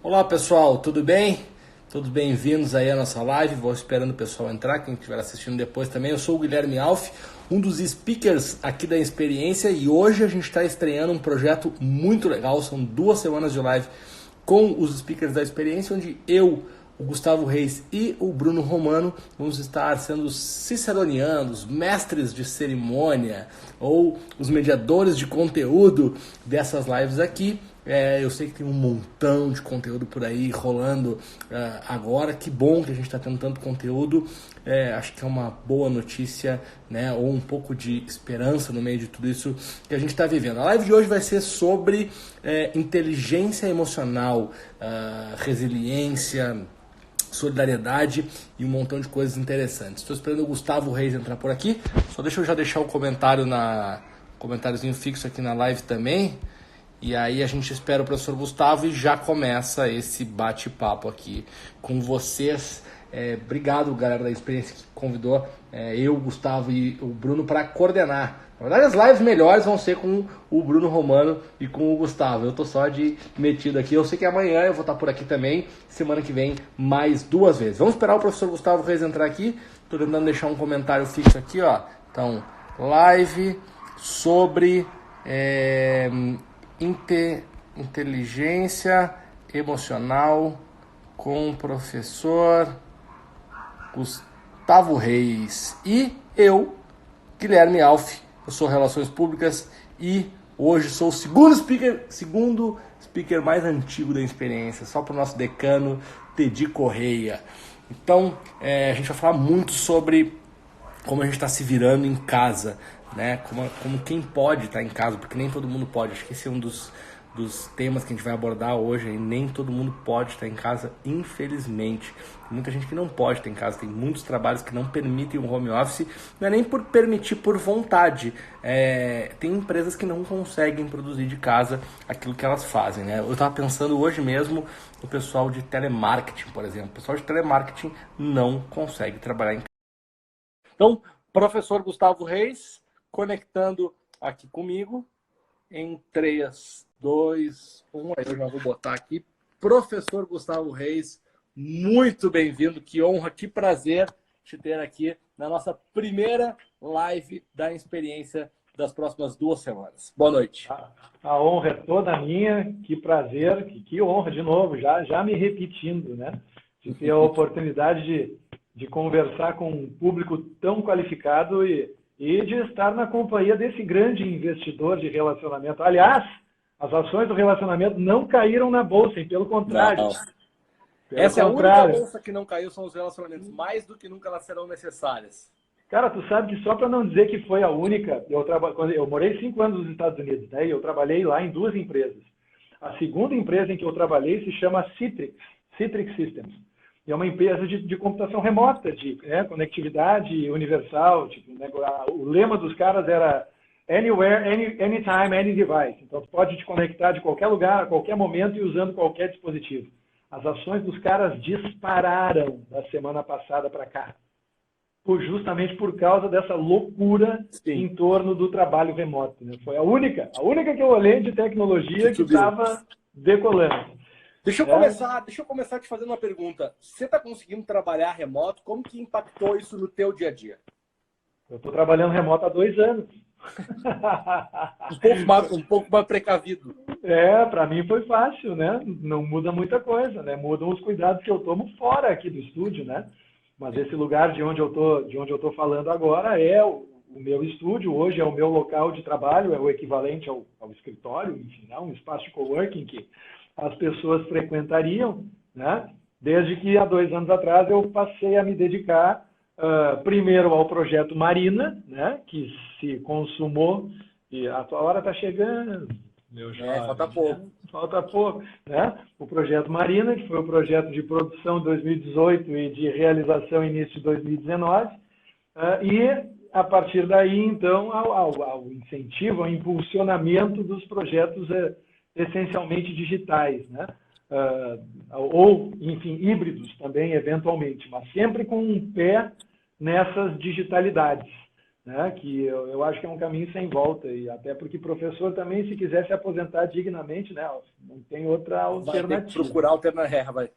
Olá pessoal, tudo bem? Todos bem-vindos aí à nossa live. Vou esperando o pessoal entrar, quem estiver assistindo depois também. Eu sou o Guilherme Alf, um dos speakers aqui da Experiência, e hoje a gente está estreando um projeto muito legal. São 2 semanas de live com os speakers da Experiência, onde eu, o Gustavo Reis e o Bruno Romano vamos estar sendo os ciceronianos, mestres de cerimônia ou os mediadores de conteúdo dessas lives aqui. Eu sei que tem um montão de conteúdo por aí rolando agora. Que bom que a gente está tendo tanto conteúdo. Acho que é uma boa notícia, né? Ou um pouco de esperança no meio de tudo isso que a gente está vivendo. A live de hoje vai ser sobre inteligência emocional, resiliência, solidariedade e um montão de coisas interessantes. Estou esperando o Gustavo Reis entrar por aqui. Só deixa eu já deixar o comentáriozinho fixo aqui na live também. E aí a gente espera o professor Gustavo e já começa esse bate-papo aqui com vocês. Obrigado, galera da Experiência, que convidou eu, o Gustavo e o Bruno para coordenar. Na verdade, as lives melhores vão ser com o Bruno Romano e com o Gustavo. Eu tô só de metido aqui. Eu sei que amanhã eu vou estar por aqui também. Semana que vem, mais 2 vezes. Vamos esperar o professor Gustavo Reis entrar aqui. Tô tentando deixar um comentário fixo aqui, ó. Então, live sobre inteligência emocional com o professor Gustavo Reis e eu, Guilherme Alf. Eu sou Relações Públicas e hoje sou o segundo speaker mais antigo da Experiência, só para o nosso decano, Tedi Correia. Então, a gente vai falar muito sobre como a gente está se virando em casa, né? Como quem pode estar em casa, porque nem todo mundo pode. Acho que esse é um dos temas que a gente vai abordar hoje. E nem todo mundo pode estar em casa, infelizmente. Tem muita gente que não pode estar em casa. Tem muitos trabalhos que não permitem o home office. Não é nem por permitir por vontade. Tem empresas que não conseguem produzir de casa aquilo que elas fazem, né? Eu estava pensando hoje mesmo no pessoal de telemarketing, por exemplo. O pessoal de telemarketing não consegue trabalhar em casa. Então, professor Gustavo Reis, conectando aqui comigo em 3, 2, 1. Aí eu já vou botar aqui. Professor Gustavo Reis, muito bem-vindo. Que honra, que prazer te ter aqui na nossa primeira live da Experiência das próximas 2 semanas. Boa noite. A honra é toda minha. Que prazer, que honra de novo, já me repetindo, né? De ter a oportunidade de conversar com um público tão qualificado e de estar na companhia desse grande investidor de relacionamento. Aliás, as ações do relacionamento não caíram na bolsa, e pelo contrário. Não. Essa é a única bolsa que não caiu, são os relacionamentos. Mais do que nunca elas serão necessárias. Cara, tu sabe que só para não dizer que foi a única, eu morei 5 anos nos Estados Unidos, né? E eu trabalhei lá em 2 empresas. A segunda empresa em que eu trabalhei se chama Citrix Systems. E é uma empresa de computação remota, de conectividade universal. Tipo, né, o lema dos caras era Anywhere, Anytime, Any Device. Então, tu pode te conectar de qualquer lugar, a qualquer momento e usando qualquer dispositivo. As ações dos caras dispararam da semana passada para cá. Justamente por causa dessa loucura em torno do trabalho remoto. Né? Foi a única que eu olhei de tecnologia que estava decolando. Deixa eu começar te fazendo uma pergunta. Você está conseguindo trabalhar remoto? Como que impactou isso no teu dia a dia? Eu estou trabalhando remoto há 2 anos. Um pouco mais precavido. Para mim foi fácil, né? Não muda muita coisa, né? Mudam os cuidados que eu tomo fora aqui do estúdio, né? Mas esse lugar de onde eu tô falando agora é o meu estúdio. Hoje é o meu local de trabalho, é o equivalente ao escritório, enfim, né? Um espaço de coworking que as pessoas frequentariam, né? Desde que há 2 anos atrás eu passei a me dedicar primeiro ao projeto Marina, né? Que se consumou e a tua hora está chegando. Meu jovem, falta pouco. Né? Falta pouco, né? O projeto Marina, que foi o projeto de produção de 2018 e de realização início de 2019, e a partir daí, então, ao incentivo, ao impulsionamento dos projetos essencialmente digitais, né? Ou, enfim, híbridos também, eventualmente, mas sempre com um pé nessas digitalidades. né? Que eu acho que é um caminho sem volta, e até porque professor também, se quiser se aposentar dignamente, né, não tem outra Vai ter que alternativa. procurar alternativa, vai.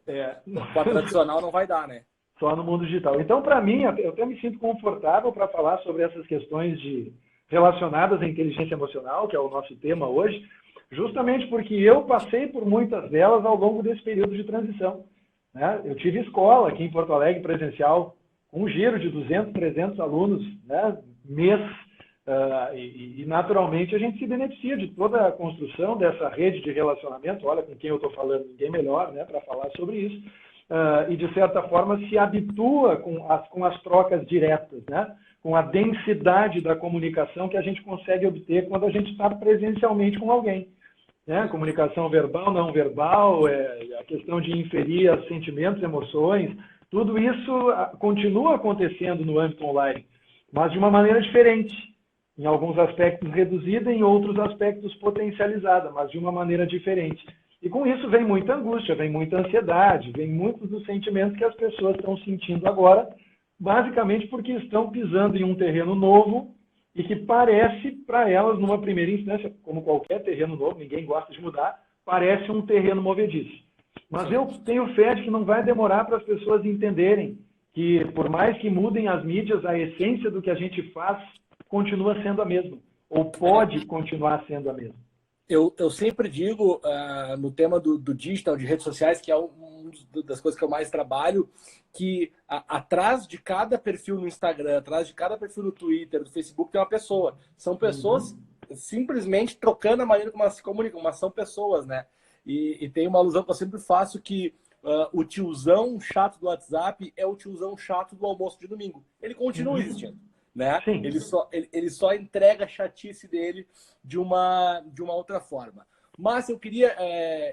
É, Com a tradicional não vai dar, né? só no mundo digital. Então, para mim, eu até me sinto confortável para falar sobre essas questões relacionadas à inteligência emocional, que é o nosso tema hoje, justamente porque eu passei por muitas delas ao longo desse período de transição, né? Eu tive escola aqui em Porto Alegre, presencial, com um giro de 200, 300 alunos, né, mês, e naturalmente a gente se beneficia de toda a construção dessa rede de relacionamento. Olha com quem eu estou falando, ninguém melhor, né, para falar sobre isso. E de certa forma se habitua com as trocas diretas, né, com a densidade da comunicação que a gente consegue obter quando a gente está presencialmente com alguém. Né? Comunicação verbal, não verbal, a questão de inferir os sentimentos, emoções, tudo isso continua acontecendo no âmbito online, mas de uma maneira diferente. Em alguns aspectos reduzida, em outros aspectos potencializada, mas de uma maneira diferente. E com isso vem muita angústia, vem muita ansiedade, vem muitos dos sentimentos que as pessoas estão sentindo agora, basicamente porque estão pisando em um terreno novo e que parece para elas, numa primeira instância, como qualquer terreno novo, ninguém gosta de mudar, parece um terreno movediço. Mas eu tenho fé de que não vai demorar para as pessoas entenderem que, por mais que mudem as mídias, a essência do que a gente faz continua sendo a mesma, ou pode continuar sendo a mesma. Eu sempre digo no tema do digital, de redes sociais, que é uma das coisas que eu mais trabalho, que atrás de cada perfil no Instagram, atrás de cada perfil no Twitter, no Facebook, tem uma pessoa. São pessoas simplesmente trocando a maneira como elas se comunicam, mas são pessoas, né? E tem uma alusão que eu sempre faço que o tiozão chato do WhatsApp é o tiozão chato do almoço de domingo. Ele continua existindo. Né? Ele só entrega a chatice dele de uma outra forma. Mas eu queria...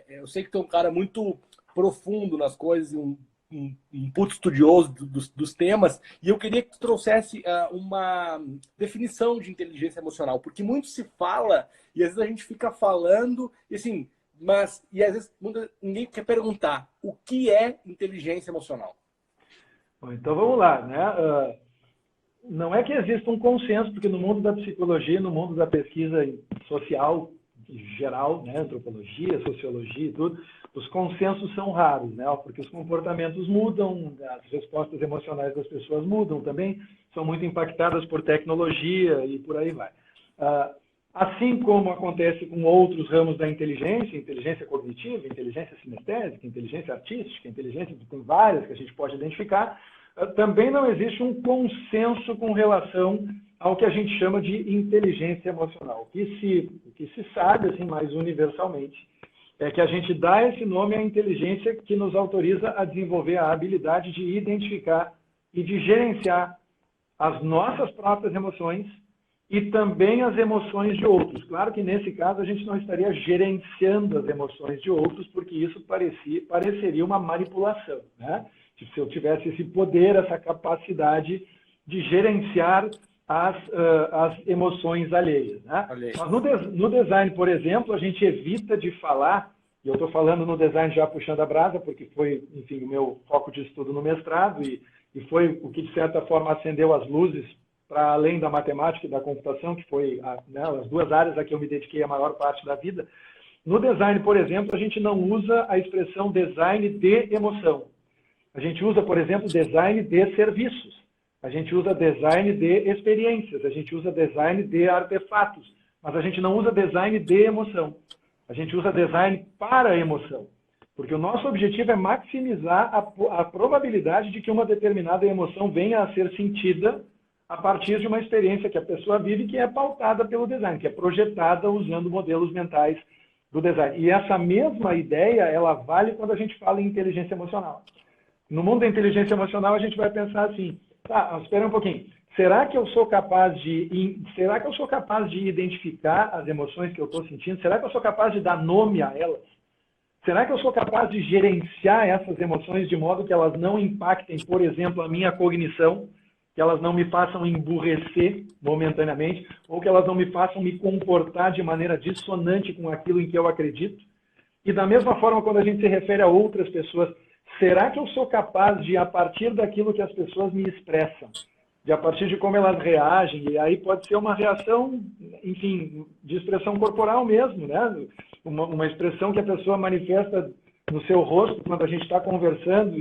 eu sei que tu é um cara muito profundo nas coisas, um puto estudioso dos temas, e eu queria que tu trouxesse uma definição de inteligência emocional, porque muito se fala, e às vezes a gente fica falando, e assim, e às vezes ninguém quer perguntar o que é inteligência emocional. Bom, então vamos lá, né? Não é que exista um consenso, porque no mundo da psicologia, no mundo da pesquisa social em geral, né, antropologia, sociologia e tudo, os consensos são raros, né, porque os comportamentos mudam, as respostas emocionais das pessoas mudam também, são muito impactadas por tecnologia e por aí vai. Assim como acontece com outros ramos da inteligência, inteligência cognitiva, inteligência sinestésica, inteligência artística, inteligência, tem várias que a gente pode identificar, também não existe um consenso com relação ao que a gente chama de inteligência emocional. O que se sabe, assim, mais universalmente, é que a gente dá esse nome à inteligência que nos autoriza a desenvolver a habilidade de identificar e de gerenciar as nossas próprias emoções e também as emoções de outros. Claro que, nesse caso, a gente não estaria gerenciando as emoções de outros, porque isso pareceria uma manipulação, né? Se eu tivesse esse poder, essa capacidade de gerenciar as emoções alheias, né? Mas no design, por exemplo, a gente evita de falar, e eu estou falando no design já puxando a brasa, porque foi, enfim, o meu foco de estudo no mestrado, e foi o que, de certa forma, acendeu as luzes para além da matemática e da computação, que foi as duas áreas a que eu me dediquei a maior parte da vida. No design, por exemplo, a gente não usa a expressão design de emoção. A gente usa, por exemplo, design de serviços. A gente usa design de experiências. A gente usa design de artefatos. Mas a gente não usa design de emoção. A gente usa design para a emoção. Porque o nosso objetivo é maximizar a probabilidade de que uma determinada emoção venha a ser sentida a partir de uma experiência que a pessoa vive, que é pautada pelo design, que é projetada usando modelos mentais do design. E essa mesma ideia, ela vale quando a gente fala em inteligência emocional. No mundo da inteligência emocional, a gente vai pensar assim, espera um pouquinho, será que eu sou capaz de identificar as emoções que eu estou sentindo? Será que eu sou capaz de dar nome a elas? Será que eu sou capaz de gerenciar essas emoções de modo que elas não impactem, por exemplo, a minha cognição, que elas não me façam emburrecer momentaneamente, ou que elas não me façam me comportar de maneira dissonante com aquilo em que eu acredito? E da mesma forma, quando a gente se refere a outras pessoas, será que eu sou capaz de, a partir daquilo que as pessoas me expressam, de a partir de como elas reagem, e aí pode ser uma reação, enfim, de expressão corporal mesmo, né? Uma expressão que a pessoa manifesta no seu rosto quando a gente está conversando.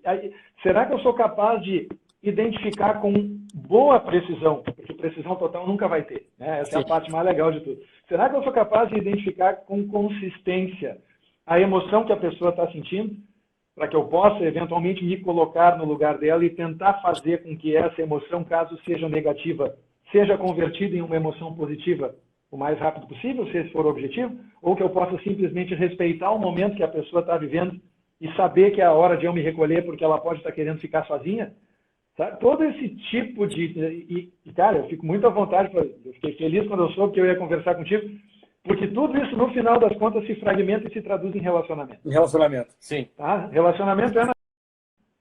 Aí, será que eu sou capaz de identificar com boa precisão? Porque precisão total nunca vai ter, né? Essa é a parte mais legal de tudo. Será que eu sou capaz de identificar com consistência a emoção que a pessoa está sentindo, para que eu possa, eventualmente, me colocar no lugar dela e tentar fazer com que essa emoção, caso seja negativa, seja convertida em uma emoção positiva o mais rápido possível, se esse for o objetivo, ou que eu possa simplesmente respeitar o momento que a pessoa está vivendo e saber que é a hora de eu me recolher porque ela pode estar querendo ficar sozinha. Sabe? Todo esse tipo de... cara, eu fico muito à vontade, eu fiquei feliz quando eu soube que eu ia conversar contigo, porque tudo isso, no final das contas, se fragmenta e se traduz em relacionamento. Em relacionamento, sim. Tá? Relacionamento é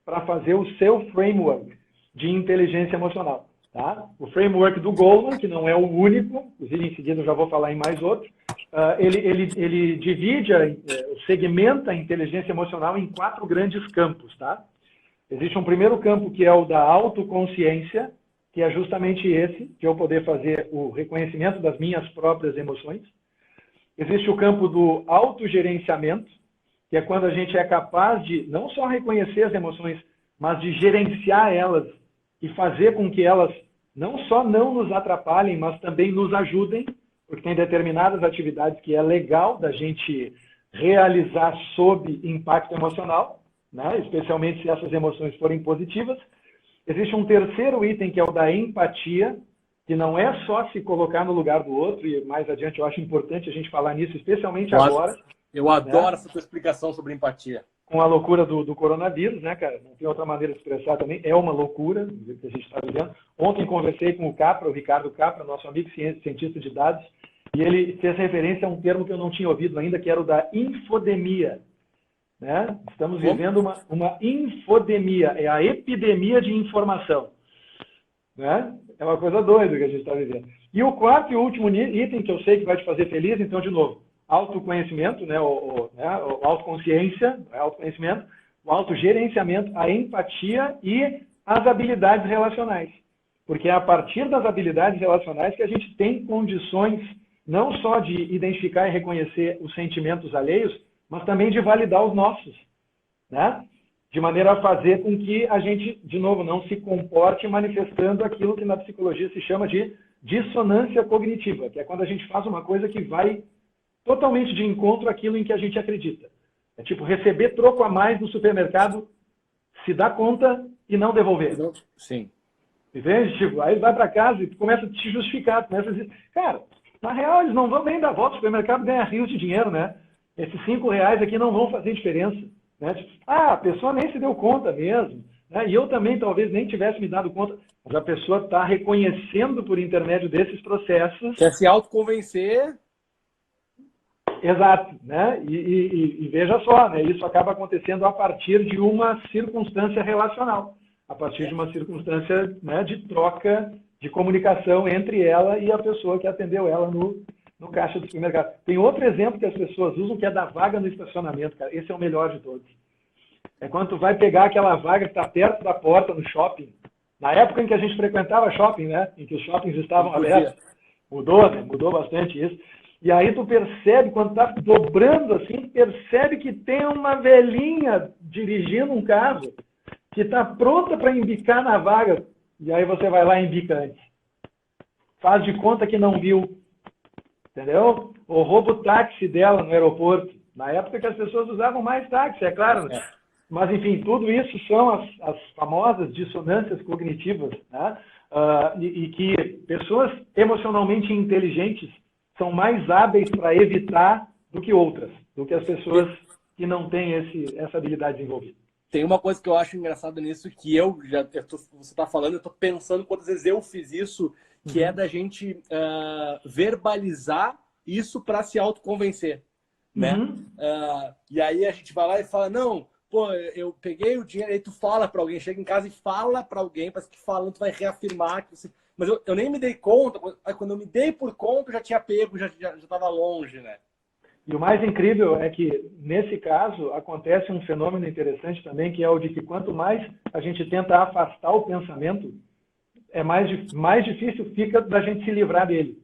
para fazer o seu framework de inteligência emocional. Tá? O framework do Goleman, que não é o único, inclusive em seguida eu já vou falar em mais outro, ele divide, segmenta a inteligência emocional em 4 grandes campos. Tá? Existe um primeiro campo que é o da autoconsciência, que é justamente esse, que eu poder fazer o reconhecimento das minhas próprias emoções. Existe o campo do autogerenciamento, que é quando a gente é capaz de não só reconhecer as emoções, mas de gerenciar elas e fazer com que elas não só não nos atrapalhem, mas também nos ajudem, porque tem determinadas atividades que é legal da gente realizar sob impacto emocional, né? Especialmente se essas emoções forem positivas. Existe um terceiro item que é o da empatia, que não é só se colocar no lugar do outro, e mais adiante eu acho importante a gente falar nisso, especialmente agora. Eu adoro essa tua explicação sobre empatia. Com a loucura do coronavírus, né, cara? Não tem outra maneira de expressar também. É uma loucura que a gente está vivendo. Ontem conversei com o Ricardo Capra, nosso amigo cientista de dados, e ele fez referência a um termo que eu não tinha ouvido ainda, que era o da infodemia. Né? Estamos vivendo uma infodemia, é a epidemia de informação. Né? É uma coisa doida que a gente está vivendo. E o quarto e último item, que eu sei que vai te fazer feliz, então, de novo, autoconhecimento, né? O autoconsciência, autoconhecimento, o autogerenciamento, a empatia e as habilidades relacionais. Porque é a partir das habilidades relacionais que a gente tem condições não só de identificar e reconhecer os sentimentos alheios, mas também de validar os nossos, né? De maneira a fazer com que a gente, de novo, não se comporte manifestando aquilo que na psicologia se chama de dissonância cognitiva, que é quando a gente faz uma coisa que vai totalmente de encontro àquilo em que a gente acredita. É tipo receber troco a mais no supermercado, se dar conta e não devolver. Sim. Entende? Tipo, aí vai para casa e tu começa a te justificar, começa a dizer, cara, na real eles não vão nem dar volta, o supermercado ganha rios de dinheiro, né? Esses R$5 aqui não vão fazer diferença. Né? Tipo, a pessoa nem se deu conta mesmo. Né? E eu também talvez nem tivesse me dado conta, mas a pessoa está reconhecendo por intermédio desses processos. Quer se autoconvencer. Exato. Né? E veja só, né? Isso acaba acontecendo a partir de uma circunstância relacional, a partir de uma circunstância, né, de troca, de comunicação entre ela e a pessoa que atendeu ela no caixa do supermercado. Tem outro exemplo que as pessoas usam, que é da vaga no estacionamento, cara. Esse é o melhor de todos. É quando tu vai pegar aquela vaga que está perto da porta no shopping. Na época em que a gente frequentava shopping, né? Em que os shoppings estavam abertos. Mudou, né? Mudou bastante isso. E aí tu percebe, quando tá dobrando assim, percebe que tem uma velhinha dirigindo um carro que está pronta para embicar na vaga. E aí você vai lá e embica antes. Faz de conta que não viu. Entendeu? Ou rouba o táxi dela no aeroporto. Na época que as pessoas usavam mais táxi, é claro. Né? Mas, enfim, tudo isso são as famosas dissonâncias cognitivas. Né? E que pessoas emocionalmente inteligentes são mais hábeis para evitar do que outras, do que as pessoas que não têm essa habilidade desenvolvida. Tem uma coisa que eu acho engraçada nisso, que você está falando, eu estou pensando quantas vezes eu fiz isso, que é da gente verbalizar isso para se autoconvencer, né? E aí a gente vai lá e fala, não, pô, eu peguei o dinheiro, aí tu fala para alguém, chega em casa e fala para alguém, parece que falando tu vai reafirmar que você... Mas eu nem me dei conta, quando eu me dei por conta, eu já tinha pego, já estava longe, né? E o mais incrível é que, nesse caso, acontece um fenômeno interessante também, que é o de que quanto mais a gente tenta afastar o pensamento, mais difícil fica da gente se livrar dele.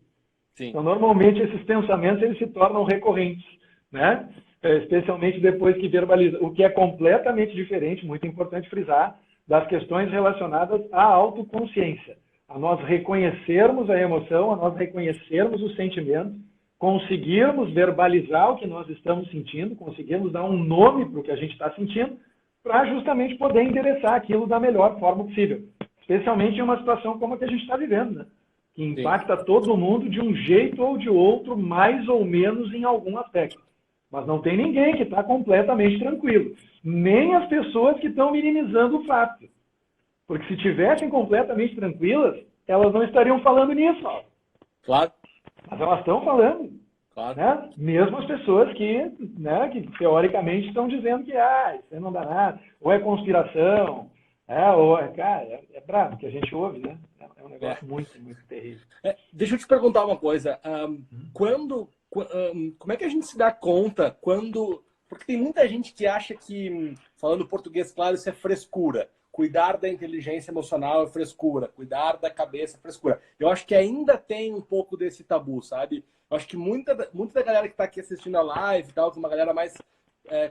Sim. Então, normalmente, esses pensamentos eles se tornam recorrentes, né? Especialmente depois que verbaliza, o que é completamente diferente, muito importante frisar, das questões relacionadas à autoconsciência, a nós reconhecermos a emoção, a nós reconhecermos o sentimento, conseguirmos verbalizar o que nós estamos sentindo, conseguirmos dar um nome para o que a gente está sentindo, para justamente poder endereçar aquilo da melhor forma possível, especialmente em uma situação como a que a gente está vivendo, né? Que impacta todo mundo de um jeito ou de outro, mais ou menos em algum aspecto. Mas não tem ninguém que está completamente tranquilo. Nem as pessoas que estão minimizando o fato. Porque se tivessem completamente tranquilas, elas não estariam falando nisso. Claro. Mas elas estão falando. Claro. Né? Mesmo as pessoas que teoricamente estão dizendo que isso aí não dá nada, ou é conspiração, cara, é brabo que a gente ouve, né? É um negócio muito, muito terrível. Deixa eu te perguntar uma coisa. Como é que a gente se dá conta quando... Porque tem muita gente que acha que, falando português claro, isso é frescura. Cuidar da inteligência emocional é frescura. Cuidar da cabeça é frescura. Eu acho que ainda tem um pouco desse tabu, sabe? Eu acho que muita da galera que está aqui assistindo a live e tal, que é uma galera mais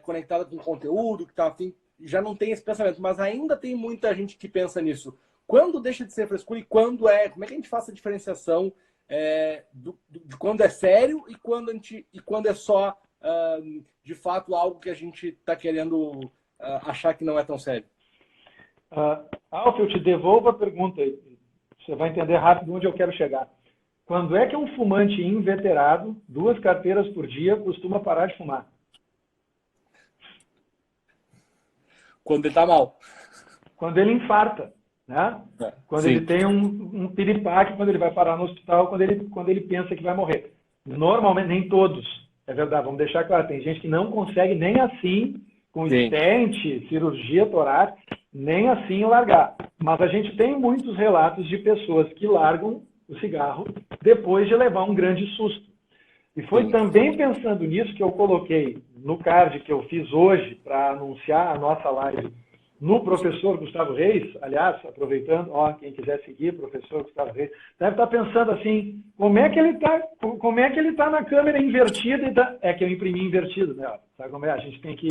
conectada com o conteúdo, que tá afim, já não tem esse pensamento. Mas ainda tem muita gente que pensa nisso. Quando deixa de ser frescura e quando é? Como é que a gente faz a diferenciação de quando é sério e quando é só, de fato, algo que a gente está querendo achar que não é tão sério? Alf, eu te devolvo a pergunta. Você vai entender rápido onde eu quero chegar. Quando é que um fumante inveterado, 2 carteiras por dia, costuma parar de fumar? Quando ele está mal. Quando ele infarta. Né? Quando ele tem um piripaque, quando ele vai parar no hospital, quando ele pensa que vai morrer. Normalmente, nem todos, é verdade, vamos deixar claro, tem gente que não consegue nem assim, com stent, cirurgia torácica, nem assim largar. Mas a gente tem muitos relatos de pessoas que largam o cigarro depois de levar um grande susto. E foi também pensando nisso que eu coloquei no card que eu fiz hoje para anunciar a nossa live no professor Gustavo Reis, aliás, aproveitando, quem quiser seguir, professor Gustavo Reis, deve estar pensando assim, como é que ele está na câmera invertida? É que eu imprimi invertido, né? Sabe como é? A gente tem que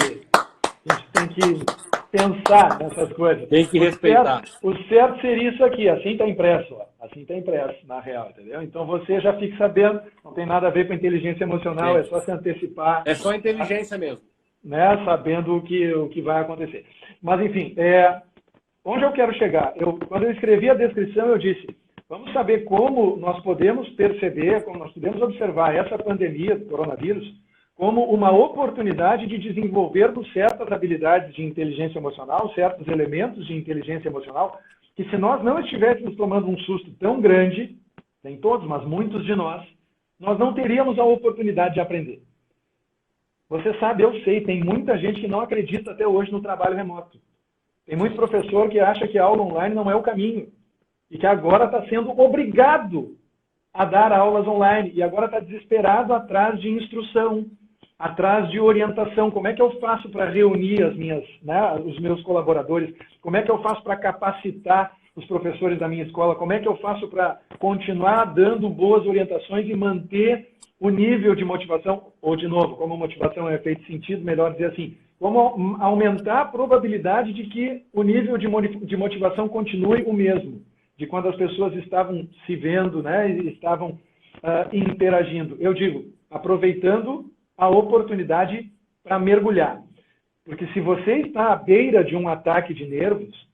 pensar nessas coisas. Tem que respeitar. O certo seria isso aqui, assim está impresso, assim está impresso, na real, entendeu? Então você já fica sabendo, não tem nada a ver com inteligência emocional, é só se antecipar. É só inteligência mesmo. Né, sabendo o que vai acontecer. Mas, enfim, onde eu quero chegar? Quando eu escrevi a descrição, eu disse, vamos saber como nós podemos perceber, como nós podemos observar essa pandemia do coronavírus como uma oportunidade de desenvolvermos certas habilidades de inteligência emocional, certos elementos de inteligência emocional, que se nós não estivéssemos tomando um susto tão grande, nem todos, mas muitos de nós não teríamos a oportunidade de aprender. Você sabe, eu sei, tem muita gente que não acredita até hoje no trabalho remoto. Tem muito professor que acha que a aula online não é o caminho e que agora está sendo obrigado a dar aulas online e agora está desesperado atrás de instrução, atrás de orientação. Como é que eu faço para reunir os meus colaboradores? Como é que eu faço para capacitar os professores da minha escola? Como é que eu faço para continuar dando boas orientações e manter o nível de motivação, ou de novo, como a motivação é feito sentido, melhor dizer assim, como aumentar a probabilidade de que o nível de motivação continue o mesmo, de quando as pessoas estavam se vendo, né, e estavam interagindo. Eu digo, aproveitando a oportunidade para mergulhar. Porque se você está à beira de um ataque de nervos,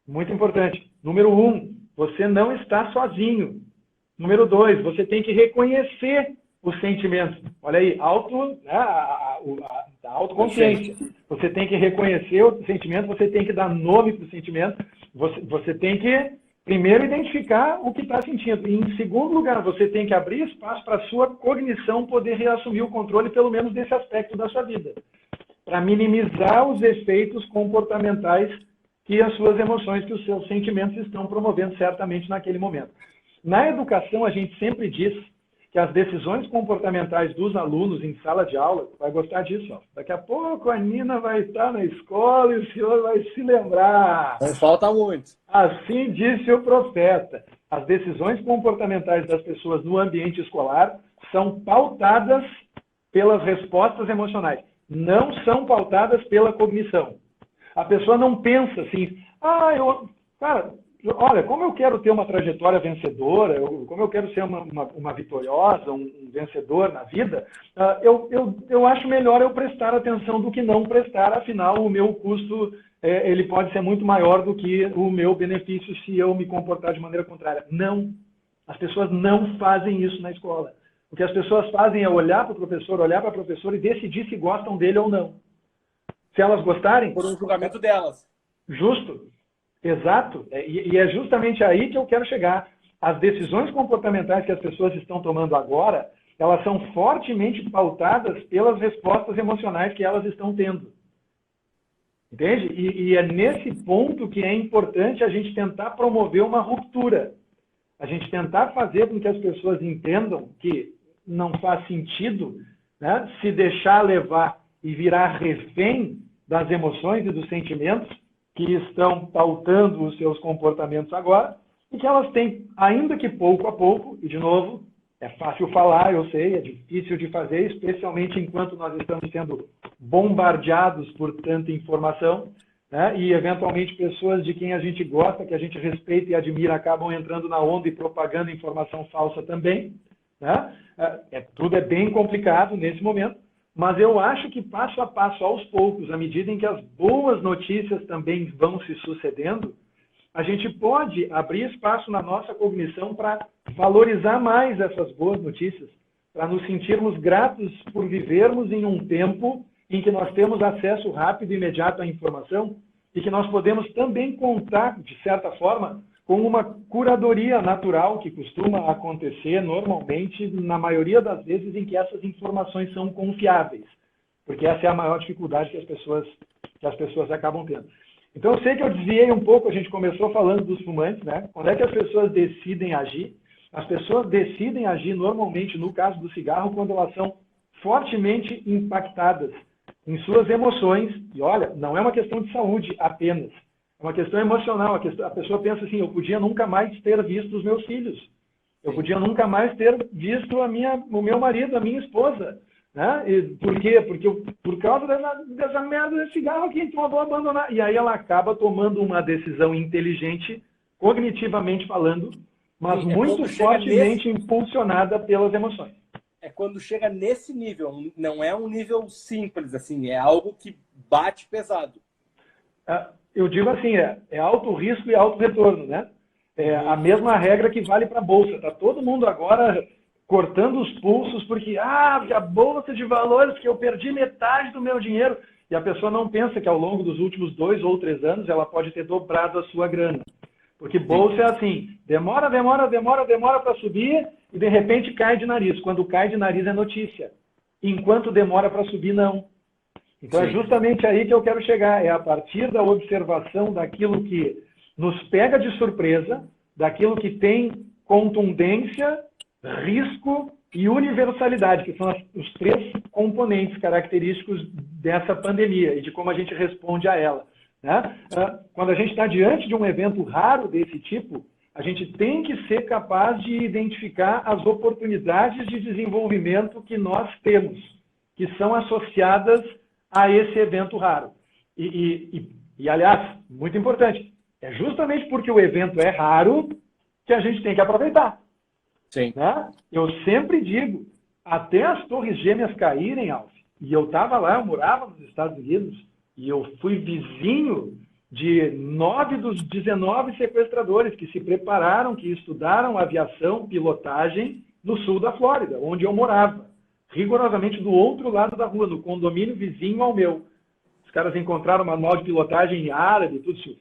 muito importante, número 1, você não está sozinho. Número 2, você tem que reconhecer o sentimento. Olha aí, a autoconsciência. Você tem que reconhecer o sentimento, você tem que dar nome para o sentimento, você tem que, primeiro, identificar o que está sentindo. E, em segundo lugar, você tem que abrir espaço para a sua cognição poder reassumir o controle, pelo menos desse aspecto da sua vida, para minimizar os efeitos comportamentais que as suas emoções, que os seus sentimentos estão promovendo certamente naquele momento. Na educação, a gente sempre diz que que as decisões comportamentais dos alunos em sala de aula, vai gostar disso. Ó. Daqui a pouco a Nina vai estar na escola e o senhor vai se lembrar. Não falta muito. Assim disse o profeta. As decisões comportamentais das pessoas no ambiente escolar são pautadas pelas respostas emocionais. Não são pautadas pela cognição. A pessoa não pensa assim, cara, olha, como eu quero ter uma trajetória vencedora, como eu quero ser uma vitoriosa, um vencedor na vida, eu acho melhor eu prestar atenção do que não prestar, afinal o meu custo ele pode ser muito maior do que o meu benefício se eu me comportar de maneira contrária. Não, as pessoas não fazem isso na escola. O que as pessoas fazem é olhar para o professor, olhar para a professora e decidir se gostam dele ou não. Se elas gostarem... Por um julgamento delas. Justo. Exato. E é justamente aí que eu quero chegar. As decisões comportamentais que as pessoas estão tomando agora, elas são fortemente pautadas pelas respostas emocionais que elas estão tendo. Entende? E é nesse ponto que é importante a gente tentar promover uma ruptura. A gente tentar fazer com que as pessoas entendam que não faz sentido, né, se deixar levar e virar refém das emoções e dos sentimentos que estão pautando os seus comportamentos agora, e que elas têm, ainda que pouco a pouco, e de novo, é fácil falar, eu sei, é difícil de fazer, especialmente enquanto nós estamos sendo bombardeados por tanta informação, né? E eventualmente pessoas de quem a gente gosta, que a gente respeita e admira, acabam entrando na onda e propagando informação falsa também, né? Tudo é bem complicado nesse momento, mas eu acho que passo a passo, aos poucos, à medida em que as boas notícias também vão se sucedendo, a gente pode abrir espaço na nossa cognição para valorizar mais essas boas notícias, para nos sentirmos gratos por vivermos em um tempo em que nós temos acesso rápido e imediato à informação e que nós podemos também contar, de certa forma, com uma curadoria natural que costuma acontecer normalmente na maioria das vezes em que essas informações são confiáveis, porque essa é a maior dificuldade que as pessoas acabam tendo. Então, eu sei que eu desviei um pouco, a gente começou falando dos fumantes, né? Quando é que as pessoas decidem agir? As pessoas decidem agir normalmente, no caso do cigarro, quando elas são fortemente impactadas em suas emoções. E olha, não é uma questão de saúde apenas, é uma questão emocional. A pessoa pensa assim, eu podia nunca mais ter visto os meus filhos, eu podia nunca mais ter visto o meu marido, a minha esposa. Né? E por quê? Porque por causa dessa merda de cigarro aqui, então eu vou abandonar. E aí ela acaba tomando uma decisão inteligente, cognitivamente falando, mas muito fortemente impulsionada pelas emoções. É quando chega nesse nível, não é um nível simples, assim, é algo que bate pesado. Eu digo assim, é alto risco e alto retorno, né? É a mesma regra que vale para a Bolsa. Está todo mundo agora cortando os pulsos porque a Bolsa de Valores, que eu perdi metade do meu dinheiro. E a pessoa não pensa que ao longo dos últimos 2 ou 3 anos ela pode ter dobrado a sua grana. Porque Bolsa é assim, demora para subir e de repente cai de nariz. Quando cai de nariz é notícia. Enquanto demora para subir, não. Então é justamente aí que eu quero chegar. É a partir da observação daquilo que nos pega de surpresa, daquilo que tem contundência, risco e universalidade, que são os 3 componentes característicos dessa pandemia e de como a gente responde a ela. Né? Quando a gente está diante de um evento raro desse tipo, a gente tem que ser capaz de identificar as oportunidades de desenvolvimento que nós temos, que são associadas a esse evento raro. E aliás, muito importante, é justamente porque o evento é raro que a gente tem que aproveitar. Sim. Né? Eu sempre digo, até as Torres Gêmeas caírem, Alf, e eu estava lá, eu morava nos Estados Unidos, e eu fui vizinho de 9 dos 19 sequestradores que se prepararam, que estudaram aviação, pilotagem no sul da Flórida, onde eu morava. Rigorosamente do outro lado da rua, no condomínio vizinho ao meu. Os caras encontraram manual de pilotagem em árabe, tudo isso.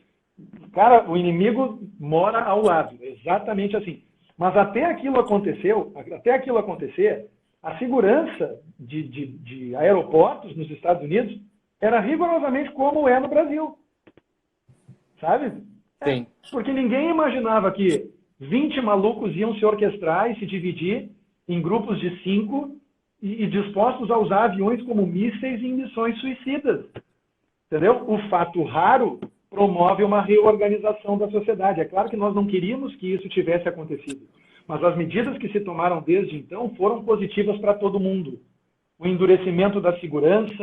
Cara, o inimigo mora ao lado, exatamente assim. Mas até aquilo acontecer, a segurança de aeroportos nos Estados Unidos era rigorosamente como é no Brasil. Sabe? Sim. Porque ninguém imaginava que 20 malucos iam se orquestrar e se dividir em grupos de 5 e dispostos a usar aviões como mísseis em missões suicidas. Entendeu? O fato raro promove uma reorganização da sociedade. É claro que nós não queríamos que isso tivesse acontecido, mas as medidas que se tomaram desde então foram positivas para todo mundo. O endurecimento da segurança,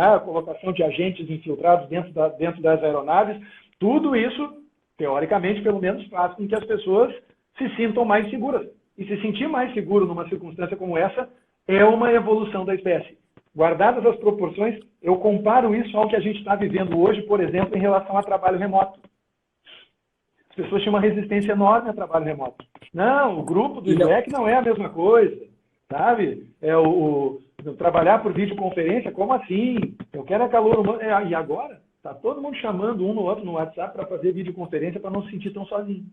a colocação de agentes infiltrados dentro das aeronaves, tudo isso, teoricamente, pelo menos, faz com que as pessoas se sintam mais seguras. E se sentir mais seguro numa circunstância como essa é uma evolução da espécie. Guardadas as proporções, eu comparo isso ao que a gente está vivendo hoje, por exemplo, em relação a trabalho remoto. As pessoas tinham uma resistência enorme a trabalho remoto. Não, o grupo do Slack não é a mesma coisa, sabe? Trabalhar por videoconferência, como assim? Eu quero calor humano. E agora? Está todo mundo chamando um no outro no WhatsApp para fazer videoconferência para não se sentir tão sozinho.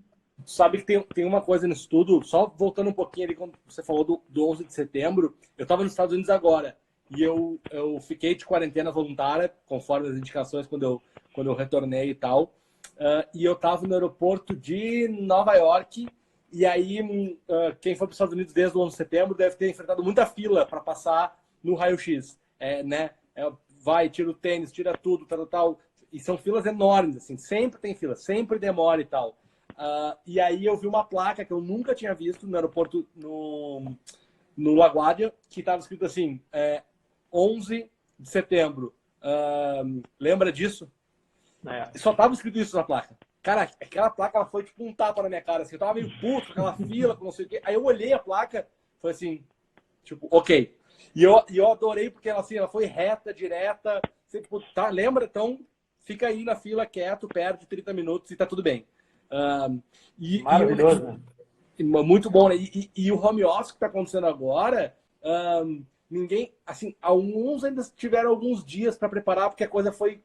Sabe que tem uma coisa nisso tudo, só voltando um pouquinho ali, quando você falou do 11 de setembro, eu estava nos Estados Unidos agora, e eu fiquei de quarentena voluntária, conforme as indicações quando eu retornei e tal, e eu estava no aeroporto de Nova York, e aí quem foi para os Estados Unidos desde o 11 de setembro deve ter enfrentado muita fila para passar no raio-x, né? Vai, tira o tênis, tira tudo, tal, e são filas enormes, assim, sempre tem fila, sempre demora e tal. E aí eu vi uma placa que eu nunca tinha visto no aeroporto no LaGuardia, que estava escrito assim, 11 de setembro. Lembra disso? Só estava escrito isso na placa. Cara, aquela placa ela foi tipo um tapa na minha cara. Assim, eu tava meio puto com aquela fila, com não sei o quê. Aí eu olhei a placa, foi assim, tipo, ok. E eu adorei porque ela foi reta, direta. Você, tipo, tá, lembra? Então, fica aí na fila quieto, perde 30 minutos e tá tudo bem. Maravilhoso, né? Muito bom, né? E o home office que está acontecendo agora, ninguém, assim, alguns ainda tiveram alguns dias para preparar porque a coisa foi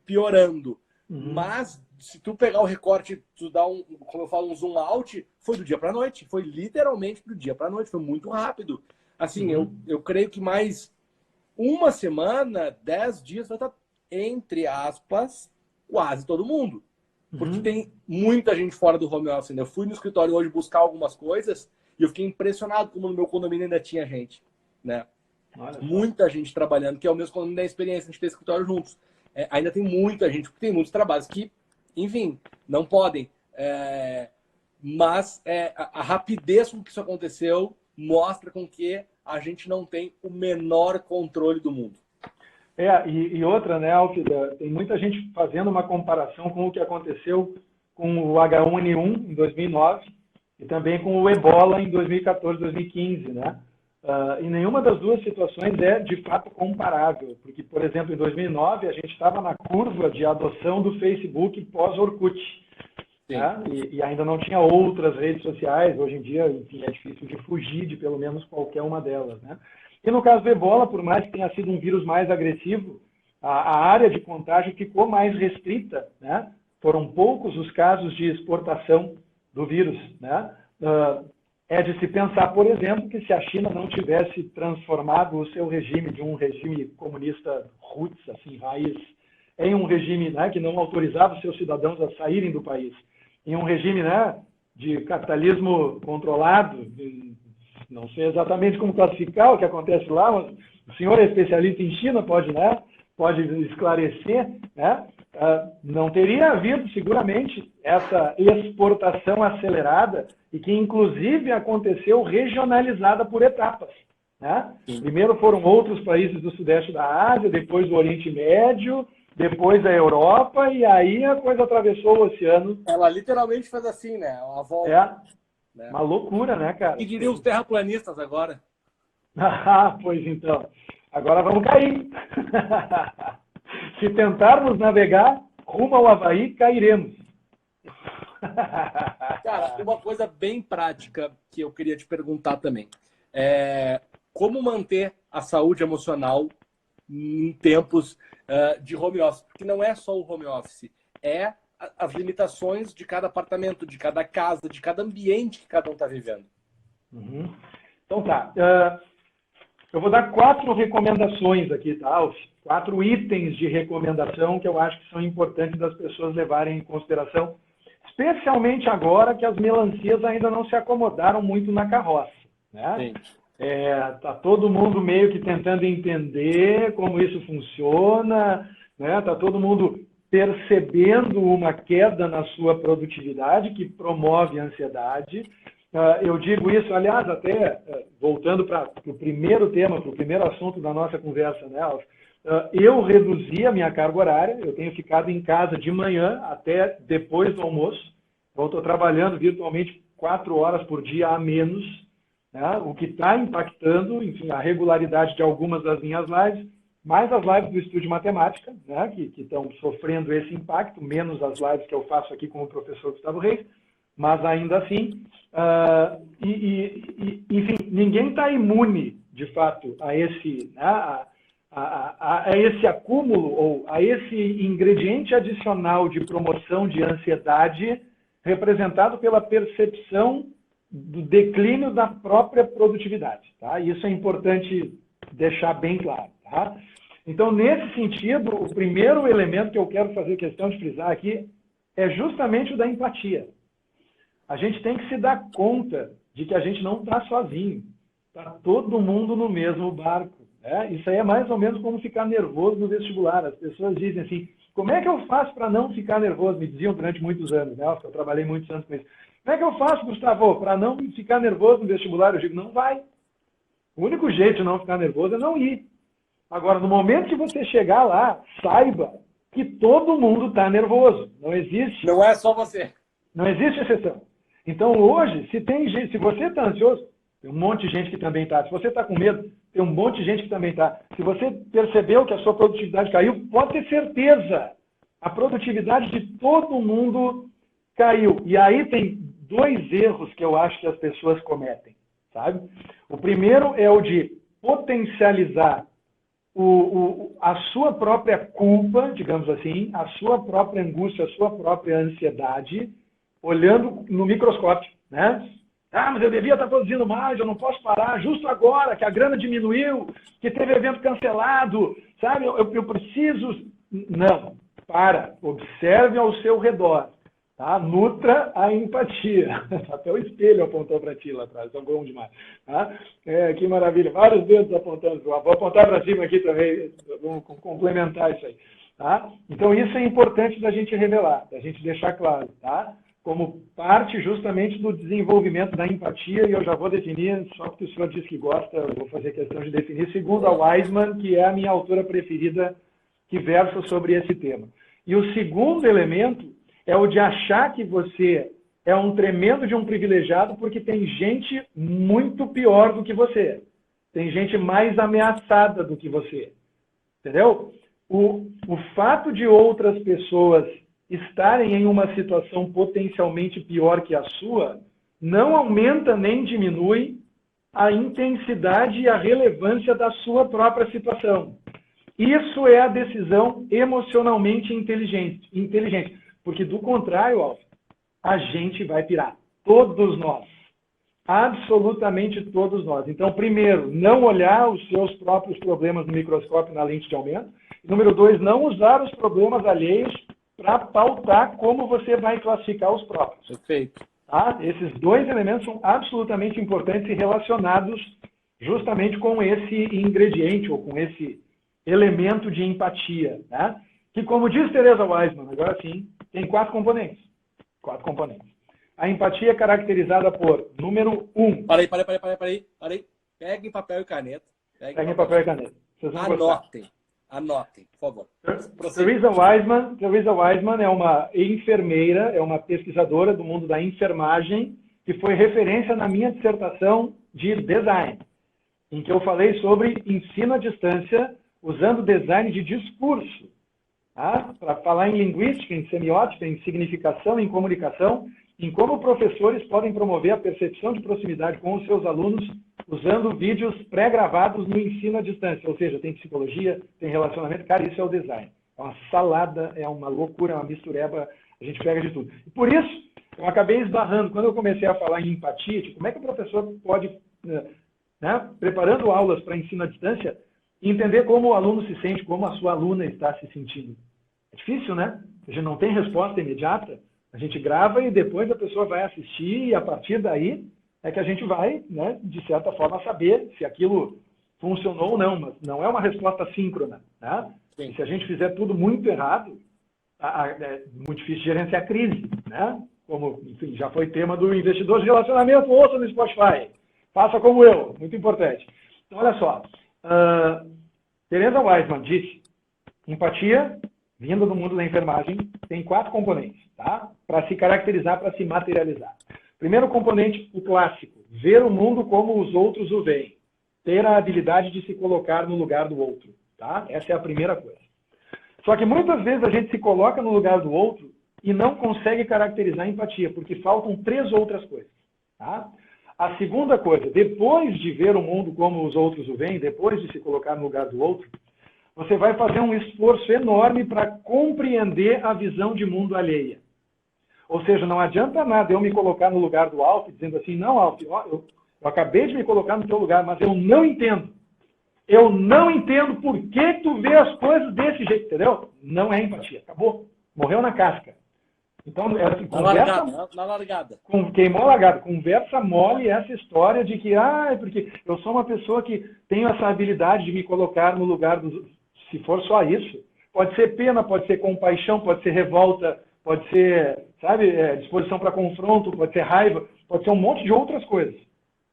piorando. Mas se tu pegar o recorte, tu dá como eu falo, um zoom out, foi do dia para noite, foi literalmente do dia para noite, foi muito rápido. Assim, eu creio que mais uma semana, 10 dias vai estar, entre aspas, quase todo mundo. Porque tem muita gente fora do home office. Né? Eu fui no escritório hoje buscar algumas coisas e eu fiquei impressionado como no meu condomínio ainda tinha gente. Né? Muita gente trabalhando, que é o mesmo condomínio da experiência, a gente tem escritório juntos. Ainda tem muita gente, porque tem muitos trabalhos que, enfim, não podem. Mas a rapidez com que isso aconteceu mostra com que a gente não tem o menor controle do mundo. E outra, né, Alfida, tem muita gente fazendo uma comparação com o que aconteceu com o H1N1 em 2009 e também com o Ebola em 2014, 2015, né? E nenhuma das duas situações é, de fato, comparável, porque, por exemplo, em 2009 a gente estava na curva de adoção do Facebook pós-Orkut, né? E ainda não tinha outras redes sociais. Hoje em dia, enfim, é difícil de fugir de pelo menos qualquer uma delas, né? E no caso do Ebola, por mais que tenha sido um vírus mais agressivo, a área de contágio ficou mais restrita, né? Foram poucos os casos de exportação do vírus, né? É de se pensar, por exemplo, que se a China não tivesse transformado o seu regime de um regime comunista roots, assim, raiz, em um regime, né, que não autorizava os seus cidadãos a saírem do país, em um regime, né, de capitalismo controlado, não sei exatamente como classificar o que acontece lá, mas o senhor é especialista em China, pode esclarecer, né? Não teria havido, seguramente, essa exportação acelerada e que, inclusive, aconteceu regionalizada por etapas, né? Primeiro foram outros países do sudeste da Ásia, depois o Oriente Médio, depois a Europa, e aí a coisa atravessou o oceano. Ela literalmente fez assim, né? Uma volta. Né? Uma loucura, né, cara? E diriam os terraplanistas agora? Pois então. Agora vamos cair. Se tentarmos navegar rumo ao Havaí, cairemos. Cara, uma coisa bem prática que eu queria te perguntar também. Como manter a saúde emocional em tempos de home office? Porque não é só o home office, é as limitações de cada apartamento, de cada casa, de cada ambiente que cada um está vivendo. Então tá. Eu vou dar 4 recomendações aqui, tá, Alf? 4 itens de recomendação que eu acho que são importantes das pessoas levarem em consideração, especialmente agora que as melancias ainda não se acomodaram muito na carroça, né? Sim. Tá todo mundo meio que tentando entender como isso funciona, né? Tá todo mundo percebendo uma queda na sua produtividade que promove a ansiedade. Eu digo isso, aliás, até voltando para o primeiro tema, para o primeiro assunto da nossa conversa, né, Alf? Eu reduzi a minha carga horária, eu tenho ficado em casa de manhã até depois do almoço. Eu estou trabalhando virtualmente 4 horas por dia a menos, né, o que está impactando, enfim, a regularidade de algumas das minhas lives, mais as lives do Estúdio Matemática, né, que estão sofrendo esse impacto, menos as lives que eu faço aqui com o professor Gustavo Reis, mas ainda assim, enfim, ninguém está imune, de fato, a esse, né, a esse acúmulo ou a esse ingrediente adicional de promoção de ansiedade representado pela percepção do declínio da própria produtividade. Tá? Isso é importante deixar bem claro. Tá? Então, nesse sentido, o primeiro elemento que eu quero fazer questão de frisar aqui é justamente o da empatia. A gente tem que se dar conta de que a gente não está sozinho. Está todo mundo no mesmo barco. Né? Isso aí é mais ou menos como ficar nervoso no vestibular. As pessoas dizem assim, como é que eu faço para não ficar nervoso? Me diziam durante muitos anos, né? Eu trabalhei muitos anos com isso. Como é que eu faço, Gustavo, para não ficar nervoso no vestibular? Eu digo, não vai. O único jeito de não ficar nervoso é não ir. Agora, no momento que você chegar lá, saiba que todo mundo está nervoso. Não existe. Não é só você. Não existe exceção. Então, hoje, se você está ansioso, tem um monte de gente que também está. Se você está com medo, tem um monte de gente que também está. Se você percebeu que a sua produtividade caiu, pode ter certeza. A produtividade de todo mundo caiu. E aí tem 2 erros que eu acho que as pessoas cometem, sabe? O primeiro é o de potencializar a sua própria culpa, digamos assim, a sua própria angústia, a sua própria ansiedade, olhando no microscópio, né? Ah, mas eu devia estar produzindo mais, eu não posso parar, justo agora que a grana diminuiu, que teve evento cancelado, sabe? Eu preciso... Não, observe ao seu redor, tá? Nutra a empatia. Até o espelho apontou para ti lá atrás, tão bom demais. Tá? Que maravilha, vários dedos apontando. Vou apontar para cima aqui também, vamos complementar isso aí. Tá? Então isso é importante da gente revelar, da gente deixar claro, tá? Como parte justamente do desenvolvimento da empatia, e eu já vou definir, só porque o senhor disse que gosta, eu vou fazer questão de definir, segundo a Wiseman, que é a minha autora preferida, que versa sobre esse tema. E o segundo elemento é o de achar que você é um tremendo de um privilegiado porque tem gente muito pior do que você. Tem gente mais ameaçada do que você. Entendeu? O fato de outras pessoas estarem em uma situação potencialmente pior que a sua não aumenta nem diminui a intensidade e a relevância da sua própria situação. Isso é a decisão emocionalmente inteligente. Porque, do contrário, Alf, a gente vai pirar. Todos nós. Absolutamente todos nós. Então, primeiro, não olhar os seus próprios problemas no microscópio na lente de aumento. Número 2, não usar os problemas alheios para pautar como você vai classificar os próprios. Perfeito. Tá? Esses 2 elementos são absolutamente importantes e relacionados justamente com esse ingrediente ou com esse elemento de empatia, né? Que, como diz Teresa Wiseman, agora sim, tem 4 componentes. 4 componentes. A empatia é caracterizada por, número 1... Parei. Peguem papel e caneta. Peguem papel e caneta. Vocês vão Anotem, por favor. Teresa Wiseman é uma enfermeira, é uma pesquisadora do mundo da enfermagem, que foi referência na minha dissertação de design, em que eu falei sobre ensino à distância usando design de discurso. Tá? Para falar em linguística, em semiótica, em significação, em comunicação, em como professores podem promover a percepção de proximidade com os seus alunos usando vídeos pré-gravados no ensino à distância. Ou seja, tem psicologia, tem relacionamento. Cara, isso é o design. É uma salada, é uma loucura, é uma mistureba, a gente pega de tudo. E por isso, eu acabei esbarrando. Quando eu comecei a falar em empatia, tipo, como é que o professor pode, né, preparando aulas para ensino à distância, entender como o aluno se sente, como a sua aluna está se sentindo? É difícil, né? A gente não tem resposta imediata. A gente grava e depois a pessoa vai assistir e a partir daí é que a gente vai, né, de certa forma, saber se aquilo funcionou ou não, mas não é uma resposta síncrona. Né? E se a gente fizer tudo muito errado, é muito difícil gerenciar a crise. Né? Como, enfim, já foi tema do investidor de relacionamento, ouça no Spotify. Faça como eu, muito importante. Então, olha só. Teresa Wiseman disse, empatia, vinda do mundo da enfermagem, tem 4 componentes, tá? Para se caracterizar, para se materializar. Primeiro componente, o clássico, ver o mundo como os outros o veem. Ter a habilidade de se colocar no lugar do outro, tá? Essa é a primeira coisa. Só que muitas vezes a gente se coloca no lugar do outro e não consegue caracterizar a empatia, porque faltam 3 outras coisas, tá? A segunda coisa, depois de ver o mundo como os outros o veem, depois de se colocar no lugar do outro, você vai fazer um esforço enorme para compreender a visão de mundo alheia. Ou seja, não adianta nada eu me colocar no lugar do Alf, dizendo assim, não, Alf, eu acabei de me colocar no teu lugar, mas eu não entendo. Eu não entendo por que tu vê as coisas desse jeito, entendeu? Não é empatia, acabou. Morreu na casca. Então, assim, na largada. Queimou a largada. Conversa mole essa história de que, porque eu sou uma pessoa que tenho essa habilidade de me colocar no lugar dos... Se for só isso, pode ser pena, pode ser compaixão, pode ser revolta, pode ser, sabe, disposição para confronto, pode ser raiva, pode ser um monte de outras coisas,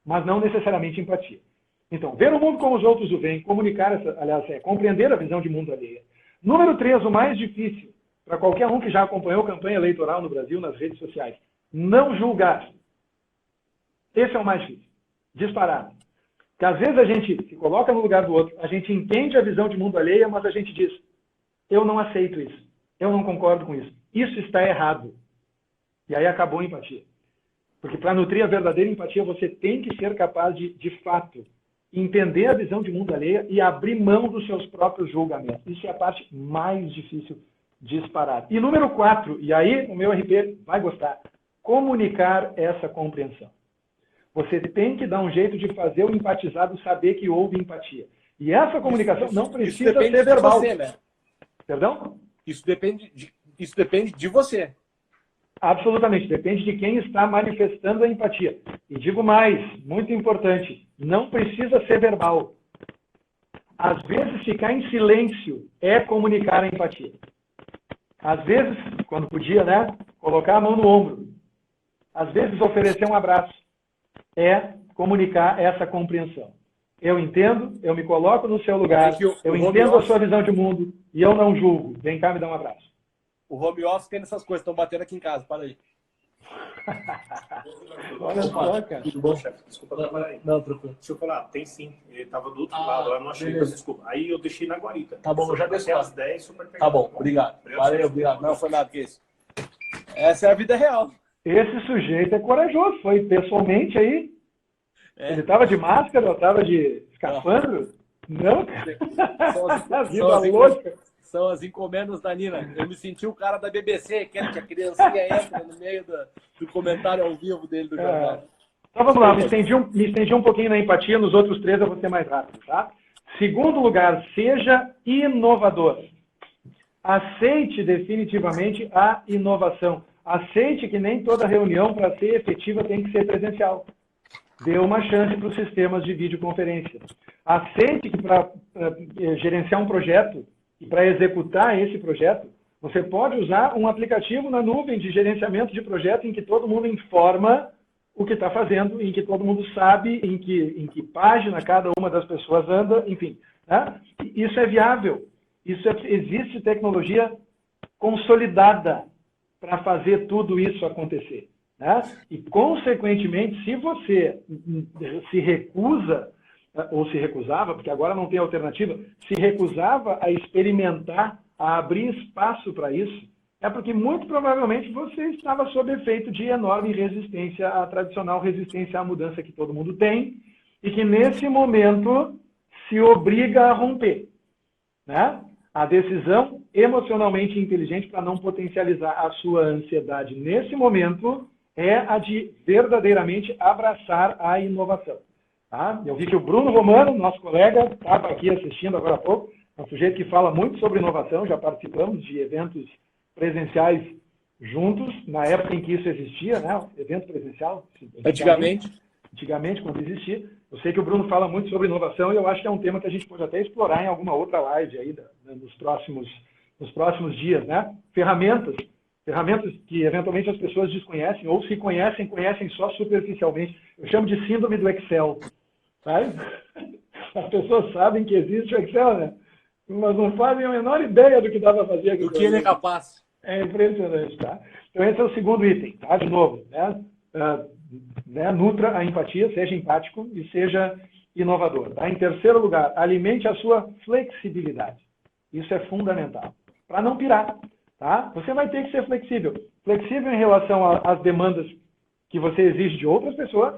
mas não necessariamente empatia. Então, ver o mundo como os outros o veem, comunicar, compreender a visão de mundo alheia. Número 3, o mais difícil, para qualquer um que já acompanhou campanha eleitoral no Brasil, nas redes sociais, não julgar. Esse é o mais difícil, disparado. Porque às vezes a gente se coloca no lugar do outro, a gente entende a visão de mundo alheia, mas a gente diz, eu não aceito isso, eu não concordo com isso, isso está errado. E aí acabou a empatia. Porque para nutrir a verdadeira empatia, você tem que ser capaz de fato, entender a visão de mundo alheia e abrir mão dos seus próprios julgamentos. Isso é a parte mais difícil disparada. E número 4, e aí o meu RP vai gostar, comunicar essa compreensão. Você tem que dar um jeito de fazer o empatizado saber que houve empatia. E essa comunicação não precisa ser verbal. Você, né? Perdão? Isso depende de você. Absolutamente. Depende de quem está manifestando a empatia. E digo mais, muito importante, não precisa ser verbal. Às vezes, ficar em silêncio é comunicar a empatia. Às vezes, quando podia, né, colocar a mão no ombro. Às vezes, oferecer um abraço. É comunicar essa compreensão. Eu entendo, eu me coloco no seu lugar, eu entendo a sua visão de mundo e eu não julgo. Vem cá me dar um abraço. O home office tem essas coisas, estão batendo aqui em casa, para aí. Olha só, cara. Tudo bom, chefe? Desculpa atrapalhar aí. Não, tranquilo. Deixa eu falar, tem sim. Ele estava do outro lado, eu não achei, desculpa. Aí eu deixei na guarita. Tá bom, eu já desci lá. Às 10, super Tá bom, obrigado. Valeu, obrigado. Não foi nada que isso. Essa é a vida real. Esse sujeito é corajoso, foi pessoalmente aí. Ele estava de máscara, ou estava de escafandro? Não, cara. Vida louca. São as encomendas da Nina. Eu me senti o cara da BBC, que a criancinha entra no meio do comentário ao vivo dele do jornal. Então vamos lá, me estendi um pouquinho na empatia, nos outros 3 eu vou ser mais rápido, tá? Segundo lugar, seja inovador. Aceite definitivamente a inovação. Aceite que nem toda reunião, para ser efetiva, tem que ser presencial. Dê uma chance para os sistemas de videoconferência. Aceite que para gerenciar um projeto e para executar esse projeto, você pode usar um aplicativo na nuvem de gerenciamento de projeto em que todo mundo informa o que está fazendo, em que todo mundo sabe em que página cada uma das pessoas anda, enfim. Né? Isso é viável. Existe tecnologia consolidada para fazer tudo isso acontecer. Né? E, consequentemente, se você se recusa, ou se recusava, porque agora não tem alternativa, se recusava a experimentar, a abrir espaço para isso, é porque muito provavelmente você estava sob efeito de enorme resistência à tradicional resistência à mudança que todo mundo tem, e que nesse momento se obriga a romper. Né? A decisão emocionalmente inteligente para não potencializar a sua ansiedade nesse momento é a de verdadeiramente abraçar a inovação. Tá? Eu vi que o Bruno Romano, nosso colega, estava aqui assistindo agora há pouco, é um sujeito que fala muito sobre inovação, já participamos de eventos presenciais juntos, na época em que isso existia, né? Evento presencial. Antigamente. antigamente, quando existia. Eu sei que o Bruno fala muito sobre inovação e eu acho que é um tema que a gente pode até explorar em alguma outra live aí nos próximos dias, né? Ferramentas que eventualmente as pessoas desconhecem ou se conhecem só superficialmente. Eu chamo de síndrome do Excel, sabe? As pessoas sabem que existe o Excel, né? Mas não fazem a menor ideia do que dá para fazer. Do que ele é capaz. É impressionante, tá? Então esse é o segundo item, tá? De novo, né? Nutra a empatia, seja empático e seja inovador. Tá? Em terceiro lugar, alimente a sua flexibilidade. Isso é fundamental. Para não pirar, tá? Você vai ter que ser flexível. Flexível em relação às demandas que você exige de outras pessoas,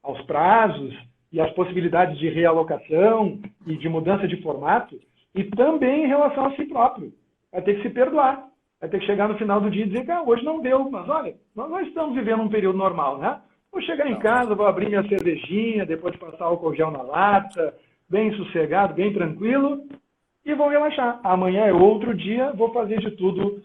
aos prazos e às possibilidades de realocação e de mudança de formato, e também em relação a si próprio. Vai ter que se perdoar. Vai ter que chegar no final do dia e dizer que hoje não deu, mas olha, nós estamos vivendo um período normal, né? Vou chegar em casa, vou abrir minha cervejinha, depois de passar álcool gel na lata, bem sossegado, bem tranquilo, e vou relaxar. Amanhã é outro dia, vou fazer de tudo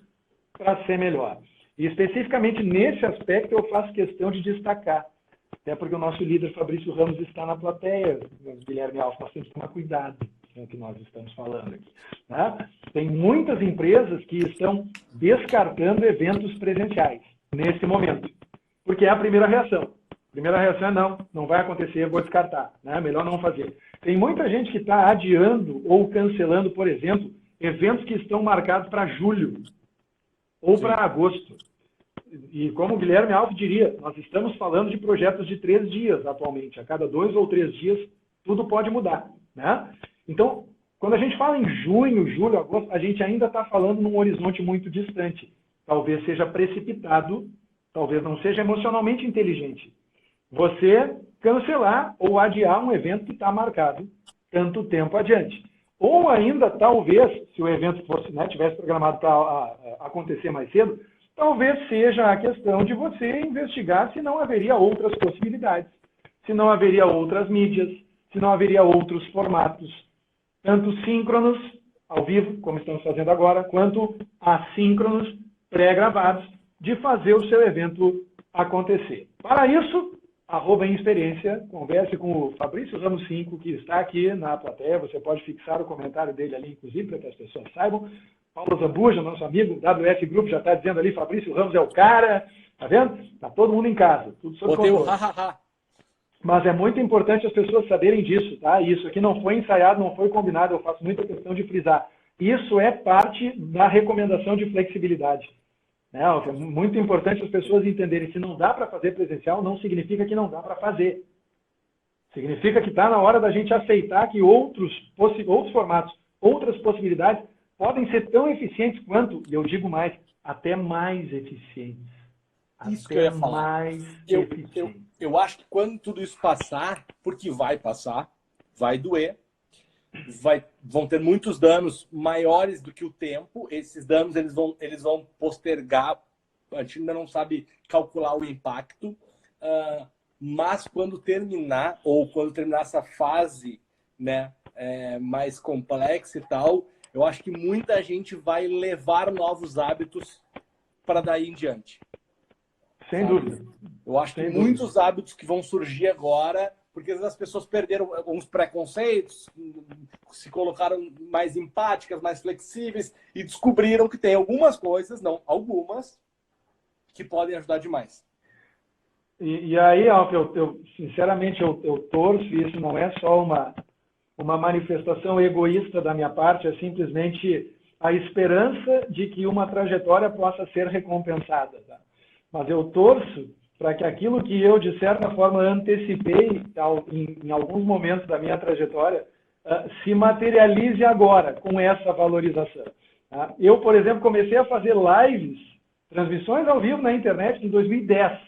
para ser melhor. E especificamente nesse aspecto eu faço questão de destacar, até porque o nosso líder Fabrício Ramos está na plateia, Guilherme Alves, nós temos que tomar cuidado com o que nós estamos falando aqui. Né? Tem muitas empresas que estão descartando eventos presenciais nesse momento, porque é a primeira reação. A primeira reação é não vai acontecer, vou descartar, né? Melhor não fazer. Tem muita gente que está adiando ou cancelando, por exemplo, eventos que estão marcados para julho ou para agosto. E como o Guilherme Alves diria, nós estamos falando de projetos de 3 dias atualmente. A cada 2 ou 3 dias, tudo pode mudar. Né? Então, quando a gente fala em junho, julho, agosto, a gente ainda está falando num horizonte muito distante. Talvez seja precipitado, talvez não seja emocionalmente inteligente. Você cancelar ou adiar um evento que está marcado tanto tempo adiante. Ou ainda, talvez, se o evento fosse, né, tivesse programado para acontecer mais cedo, talvez seja a questão de você investigar se não haveria outras possibilidades, se não haveria outras mídias, se não haveria outros formatos, tanto síncronos, ao vivo, como estamos fazendo agora, quanto assíncronos, pré-gravados, de fazer o seu evento acontecer. Para isso, @inexperiência, converse com o Fabrício Ramos 5, que está aqui na plateia, você pode fixar o comentário dele ali, inclusive, para que as pessoas saibam. Paulo Zambuja, nosso amigo, WF Group, já está dizendo ali, Fabrício Ramos é o cara, tá vendo? Está todo mundo em casa, tudo sob controle. Botei o ha-ha-ha. Mas é muito importante as pessoas saberem disso, tá? Isso aqui não foi ensaiado, não foi combinado, eu faço muita questão de frisar. Isso é parte da recomendação de flexibilidade. É muito importante as pessoas entenderem, se não dá para fazer presencial, não significa que não dá para fazer. Significa que está na hora da gente aceitar que outros formatos, outras possibilidades, podem ser tão eficientes quanto, e eu digo mais, até mais eficientes. Isso que eu ia falar. Eu acho que quando tudo isso passar, porque vai passar, vai doer, vão ter muitos danos maiores do que o tempo. Esses danos eles vão postergar. A gente ainda não sabe calcular o impacto, mas quando terminar essa fase, né, mais complexa e tal, eu acho que muita gente vai levar novos hábitos para daí em diante. Sem dúvida. Eu acho que muitos hábitos que vão surgir agora, porque às vezes as pessoas perderam alguns preconceitos, se colocaram mais empáticas, mais flexíveis e descobriram que tem algumas coisas, não algumas, que podem ajudar demais. E aí, Alf, sinceramente, eu torço, e isso não é só uma manifestação egoísta da minha parte, é simplesmente a esperança de que uma trajetória possa ser recompensada. Tá? Mas eu torço para que aquilo que eu, de certa forma, antecipei em alguns momentos da minha trajetória, se materialize agora com essa valorização. Tá? Eu, por exemplo, comecei a fazer lives, transmissões ao vivo na internet em 2010.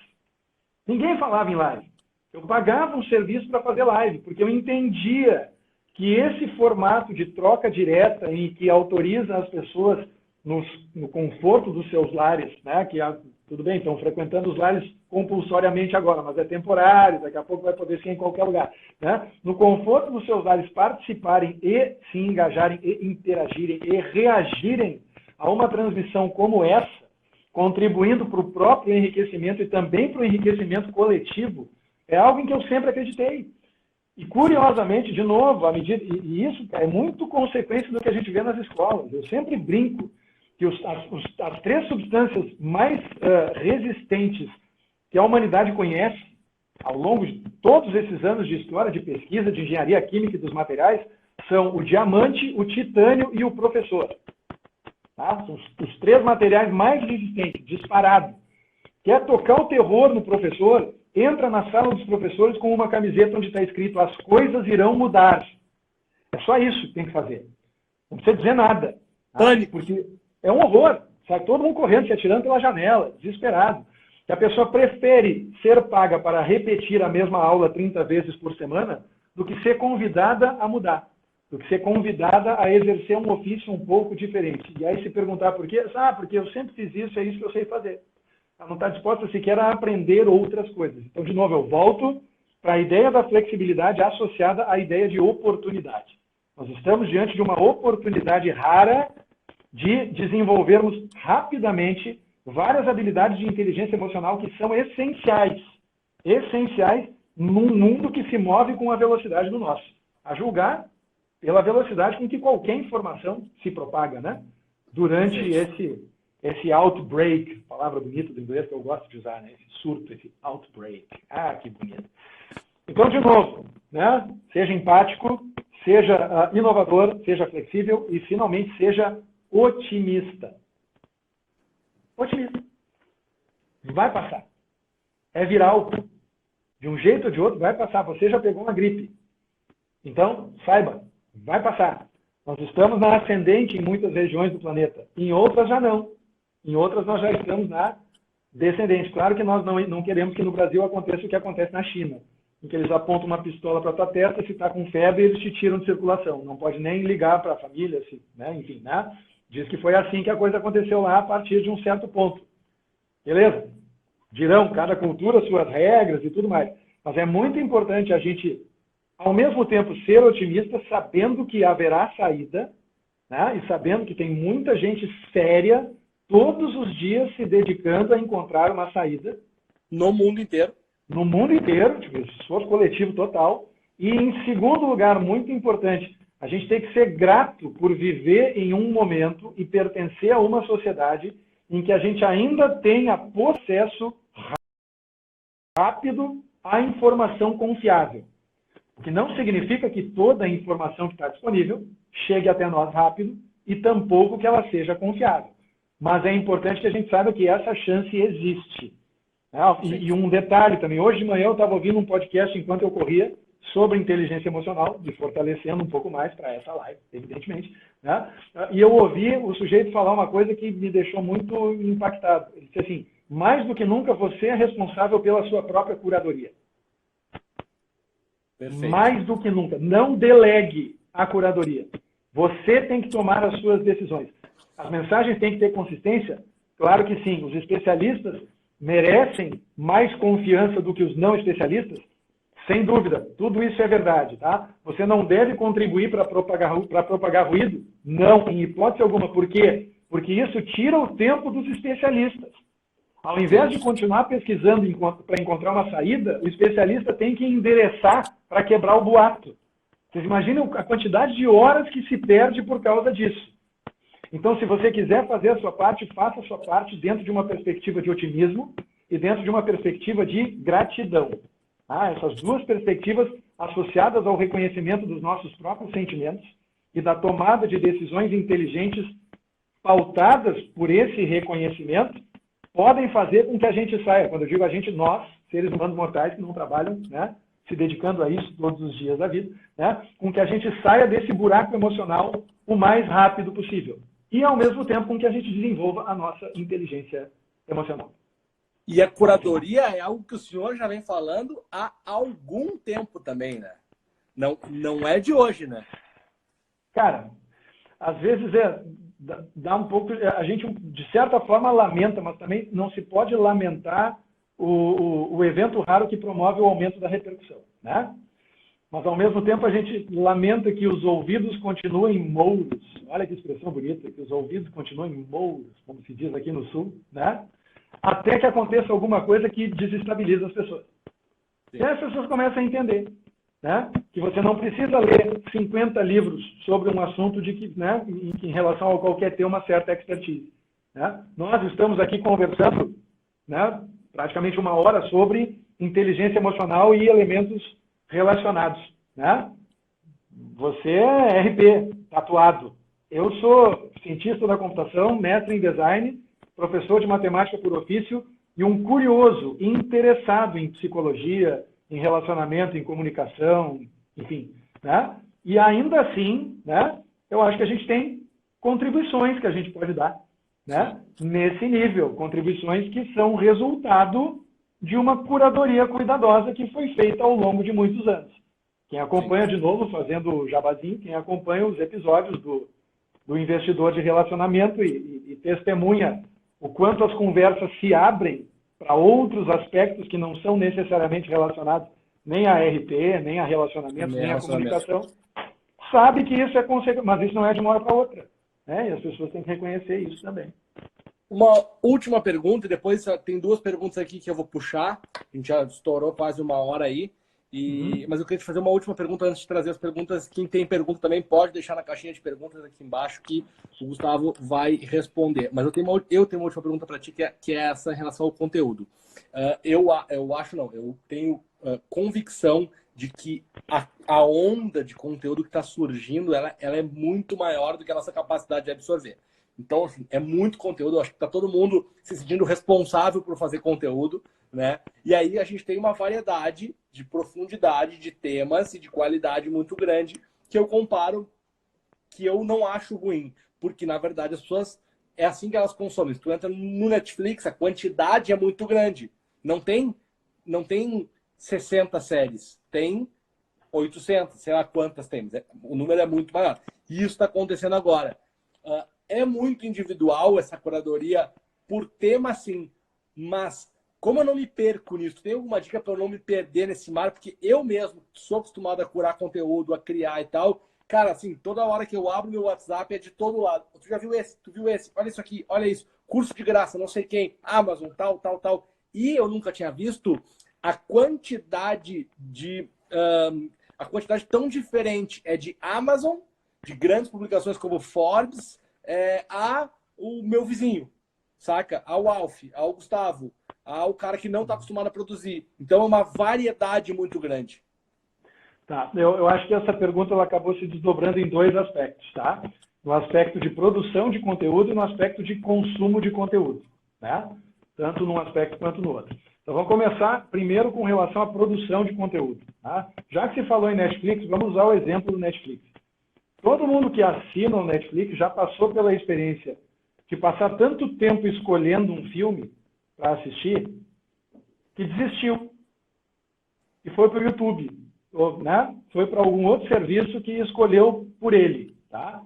Ninguém falava em live. Eu pagava um serviço para fazer live, porque eu entendia que esse formato de troca direta em que autoriza as pessoas no conforto dos seus lares, né, que tudo bem, estão frequentando os lares compulsoriamente agora, mas é temporário, daqui a pouco vai poder ser em qualquer lugar. Né? No conforto dos seus lares participarem e se engajarem e interagirem e reagirem a uma transmissão como essa, contribuindo para o próprio enriquecimento e também para o enriquecimento coletivo, É algo em que eu sempre acreditei. E, curiosamente, de novo, e isso é muito consequência do que a gente vê nas escolas. Eu sempre brinco que as 3 substâncias mais resistentes que a humanidade conhece, ao longo de todos esses anos de história, de pesquisa, de engenharia química e dos materiais, são o diamante, o titânio e o professor. Tá? São os 3 materiais mais resistentes, disparado. Quer tocar o terror no professor, entra na sala dos professores com uma camiseta onde está escrito: as coisas irão mudar. É só isso que tem que fazer. Não precisa dizer nada. Tá? Pânico. Porque é um horror. Sai todo mundo correndo, se atirando pela janela, desesperado. Que a pessoa prefere ser paga para repetir a mesma aula 30 vezes por semana do que ser convidada a mudar, do que ser convidada a exercer um ofício um pouco diferente. E aí se perguntar por quê? Porque eu sempre fiz isso, é isso que eu sei fazer. Ela não está disposta sequer a aprender outras coisas. Então, de novo, eu volto para a ideia da flexibilidade associada à ideia de oportunidade. Nós estamos diante de uma oportunidade rara de desenvolvermos rapidamente várias habilidades de inteligência emocional que são essenciais num mundo que se move com a velocidade do nosso. A julgar pela velocidade com que qualquer informação se propaga, né? Durante esse outbreak, palavra bonita do inglês que eu gosto de usar, né? Esse surto, esse outbreak. Ah, que bonito. Então, de novo, né? Seja empático, seja inovador, seja flexível e, finalmente, seja otimista. Otimista. Vai passar. É viral. De um jeito ou de outro, vai passar. Você já pegou uma gripe. Então, saiba, vai passar. Nós estamos na ascendente em muitas regiões do planeta. Em outras, já não. Em outras, nós já estamos na descendente. Claro que nós não queremos que no Brasil aconteça o que acontece na China, em que eles apontam uma pistola para a tua testa, se está com febre, eles te tiram de circulação. Não pode nem ligar para a família, né? Enfim, né? Diz que foi assim que a coisa aconteceu lá a partir de um certo ponto. Beleza? Dirão, cada cultura, suas regras e tudo mais. Mas é muito importante a gente, ao mesmo tempo, ser otimista, sabendo que haverá saída, né? E sabendo que tem muita gente séria, todos os dias se dedicando a encontrar uma saída. No mundo inteiro. No mundo inteiro, tipo, esforço coletivo total. E, em segundo lugar, muito importante, a gente tem que ser grato por viver em um momento e pertencer a uma sociedade em que a gente ainda tenha acesso rápido à informação confiável. O que não significa que toda a informação que está disponível chegue até nós rápido e tampouco que ela seja confiável. Mas é importante que a gente saiba que essa chance existe. E um detalhe também, hoje de manhã eu estava ouvindo um podcast enquanto eu corria sobre inteligência emocional, me fortalecendo um pouco mais para essa live, evidentemente. Né? E eu ouvi o sujeito falar uma coisa que me deixou muito impactado. Ele disse assim: mais do que nunca, você é responsável pela sua própria curadoria. Perfeito. Mais do que nunca. Não delegue a curadoria. Você tem que tomar as suas decisões. As mensagens têm que ter consistência? Claro que sim. Os especialistas merecem mais confiança do que os não especialistas? Sem dúvida, tudo isso é verdade, tá? Você não deve contribuir para propagar ruído? Não, em hipótese alguma. Por quê? Porque isso tira o tempo dos especialistas. Ao invés de continuar pesquisando para encontrar uma saída, o especialista tem que endereçar para quebrar o boato. Vocês imaginam a quantidade de horas que se perde por causa disso. Então, se você quiser fazer a sua parte, faça a sua parte dentro de uma perspectiva de otimismo e dentro de uma perspectiva de gratidão. Essas duas perspectivas associadas ao reconhecimento dos nossos próprios sentimentos e da tomada de decisões inteligentes pautadas por esse reconhecimento podem fazer com que a gente saia. Quando eu digo a gente, nós, seres humanos mortais que não trabalham, né, se dedicando a isso todos os dias da vida, né, com que a gente saia desse buraco emocional o mais rápido possível. E, ao mesmo tempo, com que a gente desenvolva a nossa inteligência emocional. E a curadoria é algo que o senhor já vem falando há algum tempo também, né? Não é de hoje, né? Cara, às vezes dá um pouco... A gente, de certa forma, lamenta, mas também não se pode lamentar o evento raro que promove o aumento da repercussão, né? Mas, ao mesmo tempo, a gente lamenta que os ouvidos continuem mouros. Olha que expressão bonita, que os ouvidos continuem mouros, como se diz aqui no Sul, né? Até que aconteça alguma coisa que desestabiliza as pessoas. E aí as pessoas começam a entender, né? Que você não precisa ler 50 livros sobre um assunto né, em relação a qualquer ter uma certa expertise. Né? Nós estamos aqui conversando, né, praticamente 1 hora sobre inteligência emocional e elementos relacionados. Né? Você é RP, tatuado. Eu sou cientista da computação, mestre em design, professor de matemática por ofício e um curioso interessado em psicologia, em relacionamento, em comunicação, enfim. Né? E ainda assim, né, eu acho que a gente tem contribuições que a gente pode dar, né, nesse nível. Contribuições que são resultado de uma curadoria cuidadosa que foi feita ao longo de muitos anos. Quem acompanha, de novo, fazendo o jabazinho, quem acompanha os episódios do investidor de relacionamento e testemunha o quanto as conversas se abrem para outros aspectos que não são necessariamente relacionados nem a RP, nem a relacionamento, nem a comunicação, sabe que isso é consequência, mas isso não é de uma hora para outra. Né? E as pessoas têm que reconhecer isso também. Uma última pergunta, e depois tem 2 perguntas aqui que eu vou puxar. A gente já estourou quase 1 hora aí. Mas eu queria te fazer uma última pergunta antes de trazer as perguntas. Quem tem pergunta também pode deixar na caixinha de perguntas aqui embaixo que o Gustavo vai responder. Mas eu tenho uma última pergunta para ti, que é essa em relação ao conteúdo. Eu tenho convicção de que a onda de conteúdo que está surgindo, ela é muito maior do que a nossa capacidade de absorver. Então, assim, é muito conteúdo. Eu acho que está todo mundo se sentindo responsável por fazer conteúdo, né? E aí a gente tem uma variedade de profundidade de temas e de qualidade muito grande que eu comparo, que eu não acho ruim, porque na verdade as pessoas é assim que elas consomem. Se tu entra no Netflix, a quantidade é muito grande. Não tem 60 séries, tem 800, sei lá quantas temos. O número é muito maior. E isso está acontecendo agora. É muito individual essa curadoria por tema, sim, mas como eu não me perco nisso, tem alguma dica para eu não me perder nesse mar? Porque eu mesmo sou acostumado a curar conteúdo, a criar e tal. Cara, assim, toda hora que eu abro meu WhatsApp é de todo lado. Tu já viu esse? Tu viu esse? Olha isso aqui, olha isso. Curso de graça, não sei quem. Amazon, tal. E eu nunca tinha visto a quantidade tão diferente de Amazon, de grandes publicações como Forbes, a o meu vizinho, saca? Ao Alf, ao Gustavo, ao cara que não está acostumado a produzir. Então é uma variedade muito grande. Tá, eu acho que essa pergunta ela acabou se desdobrando em 2 aspectos, tá? No aspecto de produção de conteúdo e no aspecto de consumo de conteúdo, né? Tanto num aspecto quanto no outro. Então vamos começar primeiro com relação à produção de conteúdo, tá? Já que se falou em Netflix, vamos usar o exemplo do Netflix. Todo mundo que assina o Netflix já passou pela experiência de passar tanto tempo escolhendo um filme para assistir que desistiu e foi para o YouTube, né? Foi para algum outro serviço que escolheu por ele, tá?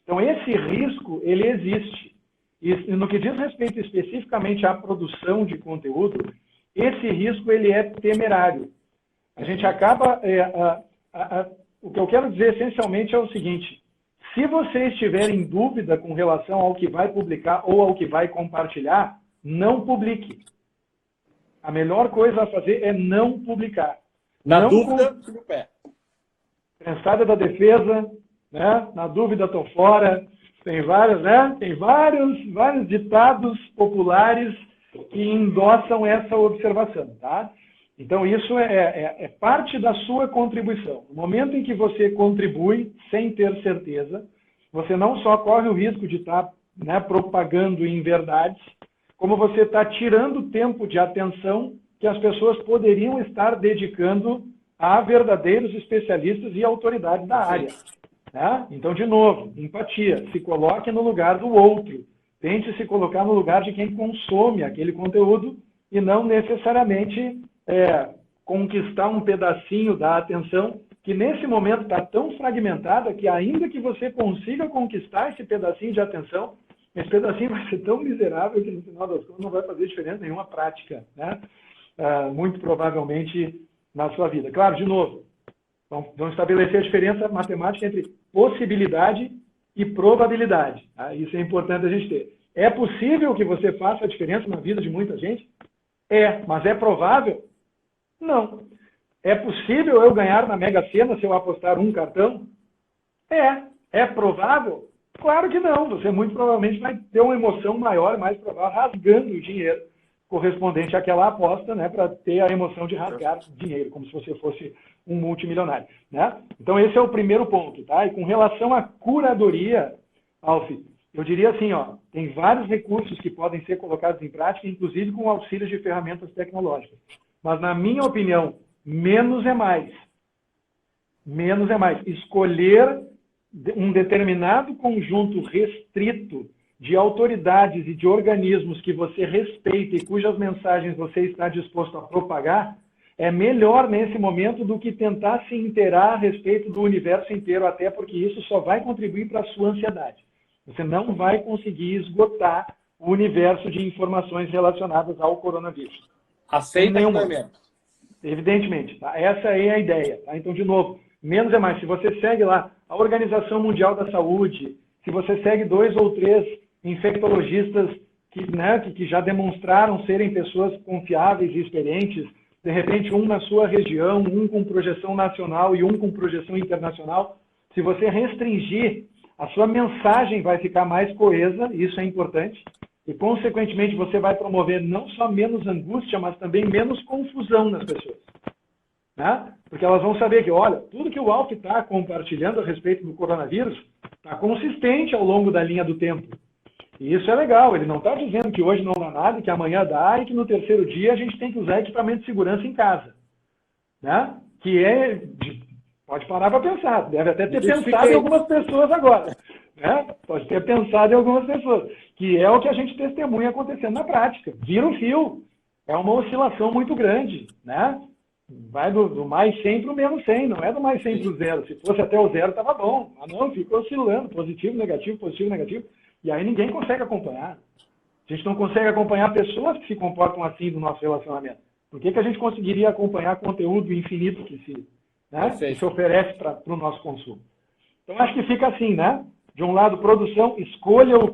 Então esse risco ele existe e no que diz respeito especificamente à produção de conteúdo, esse risco ele é temerário. A gente acaba o que eu quero dizer essencialmente é o seguinte: se você estiver em dúvida com relação ao que vai publicar ou ao que vai compartilhar, não publique. A melhor coisa a fazer é não publicar. Na dúvida, tira o pé. Pensada da defesa, né? Na dúvida, estou fora. Tem vários, né? Tem vários ditados populares que endossam essa observação, tá? Então, isso é parte da sua contribuição. No momento em que você contribui sem ter certeza, você não só corre o risco de estar, né, propagando inverdades, como você está tirando tempo de atenção que as pessoas poderiam estar dedicando a verdadeiros especialistas e autoridades da área. Né? Então, de novo, empatia. Se coloque no lugar do outro. Tente se colocar no lugar de quem consome aquele conteúdo e não necessariamente conquistar um pedacinho da atenção que nesse momento está tão fragmentada que ainda que você consiga conquistar esse pedacinho de atenção, esse pedacinho vai ser tão miserável que no final das contas não vai fazer diferença nenhuma prática, né? Muito provavelmente na sua vida. Claro, de novo, vamos estabelecer a diferença matemática entre possibilidade e probabilidade. Tá? Isso é importante a gente ter. É possível que você faça a diferença na vida de muita gente? Mas é provável? Não. É possível eu ganhar na Mega Sena se eu apostar um cartão? É. É provável? Claro que não. Você muito provavelmente vai ter uma emoção maior, mais provável, rasgando o dinheiro correspondente àquela aposta, né, para ter a emoção de rasgar dinheiro, como se você fosse um multimilionário, né? Então esse é o primeiro ponto, tá? E com relação à curadoria, Alf, eu diria assim, ó, tem vários recursos que podem ser colocados em prática, inclusive com auxílio de ferramentas tecnológicas. Mas na minha opinião, menos é mais. Menos é mais. Escolher um determinado conjunto restrito de autoridades e de organismos que você respeita e cujas mensagens você está disposto a propagar, é melhor nesse momento do que tentar se inteirar a respeito do universo inteiro, até porque isso só vai contribuir para a sua ansiedade. Você não vai conseguir esgotar o universo de informações relacionadas ao coronavírus. Aceita acompanhamento. Evidentemente. Tá? Essa é a ideia. Tá? Então, de novo, menos é mais. Se você segue lá a Organização Mundial da Saúde, se você segue 2 ou 3 infectologistas que já demonstraram serem pessoas confiáveis e experientes, de repente um na sua região, um com projeção nacional e um com projeção internacional, se você restringir, a sua mensagem vai ficar mais coesa, isso é importante, e consequentemente você vai promover não só menos angústia, mas também menos confusão nas pessoas. Né? Porque elas vão saber que, olha, tudo que o Alf está compartilhando a respeito do coronavírus está consistente ao longo da linha do tempo. E isso é legal, ele não está dizendo que hoje não dá nada, que amanhã dá e que no terceiro dia a gente tem que usar equipamento de segurança em casa. Né? Que é, pode parar para pensar, deve até ter pensado em algumas pessoas agora. Né? Pode ter pensado em algumas pessoas, que é o que a gente testemunha acontecendo na prática. Vira um fio, é uma oscilação muito grande, né? Vai do mais 100 para o menos 100, não é do mais 100 para o zero. Se fosse até o zero, estava bom. Mas não, fica oscilando, positivo, negativo. E aí ninguém consegue acompanhar. A gente não consegue acompanhar pessoas que se comportam assim do nosso relacionamento. Por que a gente conseguiria acompanhar conteúdo infinito que se oferece para o nosso consumo? Então, acho que fica assim, né? De um lado, produção, escolha o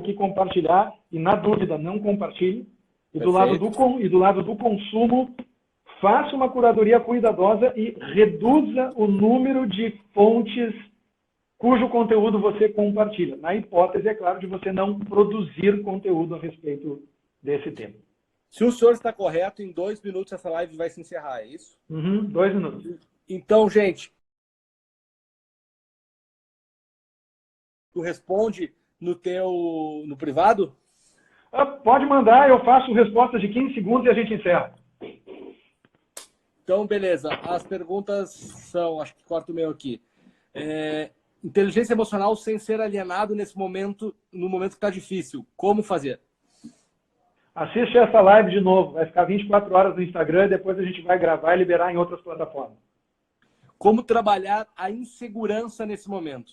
que compartilhar e, na dúvida, não compartilhe. E do lado do consumo, faça uma curadoria cuidadosa e reduza o número de fontes cujo conteúdo você compartilha. Na hipótese, é claro, de você não produzir conteúdo a respeito desse tema. Se o senhor está correto, em 2 minutos essa live vai se encerrar, é isso? 2 minutos. Então, gente, tu responde no privado? Pode mandar, eu faço respostas de 15 segundos e a gente encerra. Então, beleza. As perguntas são, acho que corto o meu aqui. Inteligência emocional sem ser alienado no momento que está difícil. Como fazer? Assiste essa live de novo. Vai ficar 24 horas no Instagram e depois a gente vai gravar e liberar em outras plataformas. Como trabalhar a insegurança nesse momento?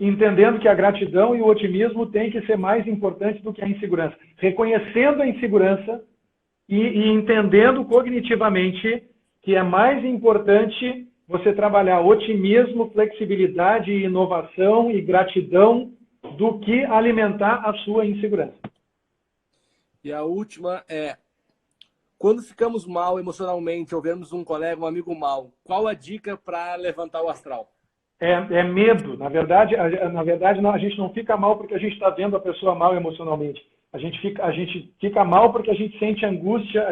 Entendendo que a gratidão e o otimismo têm que ser mais importantes do que a insegurança. Reconhecendo a insegurança e entendendo cognitivamente que é mais importante você trabalhar otimismo, flexibilidade, inovação e gratidão do que alimentar a sua insegurança. E a última é, quando ficamos mal emocionalmente ou vemos um colega, um amigo mal, qual a dica para levantar o astral? É medo. Na verdade, a gente não fica mal porque a gente está vendo a pessoa mal emocionalmente. A gente fica mal porque a gente sente angústia,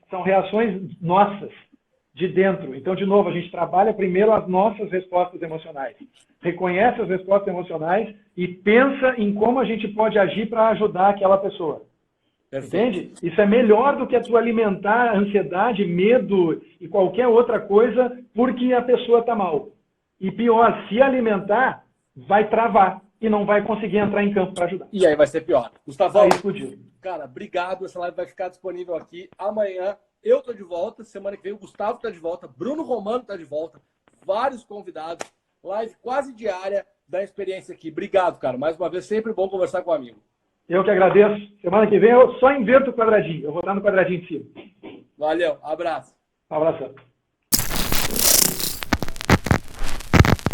são reações nossas, de dentro. Então, de novo, a gente trabalha primeiro as nossas respostas emocionais. Reconhece as respostas emocionais e pensa em como a gente pode agir para ajudar aquela pessoa. Perfeito. Entende? Isso é melhor do que tu alimentar ansiedade, medo e qualquer outra coisa porque a pessoa está mal. E pior, se alimentar, vai travar e não vai conseguir entrar em campo para ajudar. E aí vai ser pior. Gustavão, explodiu. Cara, obrigado. Essa live vai ficar disponível aqui amanhã. Eu tô de volta. Semana que vem o Gustavo tá de volta. Bruno Romano tá de volta. Vários convidados. Live quase diária da experiência aqui. Obrigado, cara. Mais uma vez, sempre bom conversar com um amigo. Eu que agradeço. Semana que vem eu só inverto o quadradinho. Eu vou estar no quadradinho de cima. Valeu. Abraço. Um abração.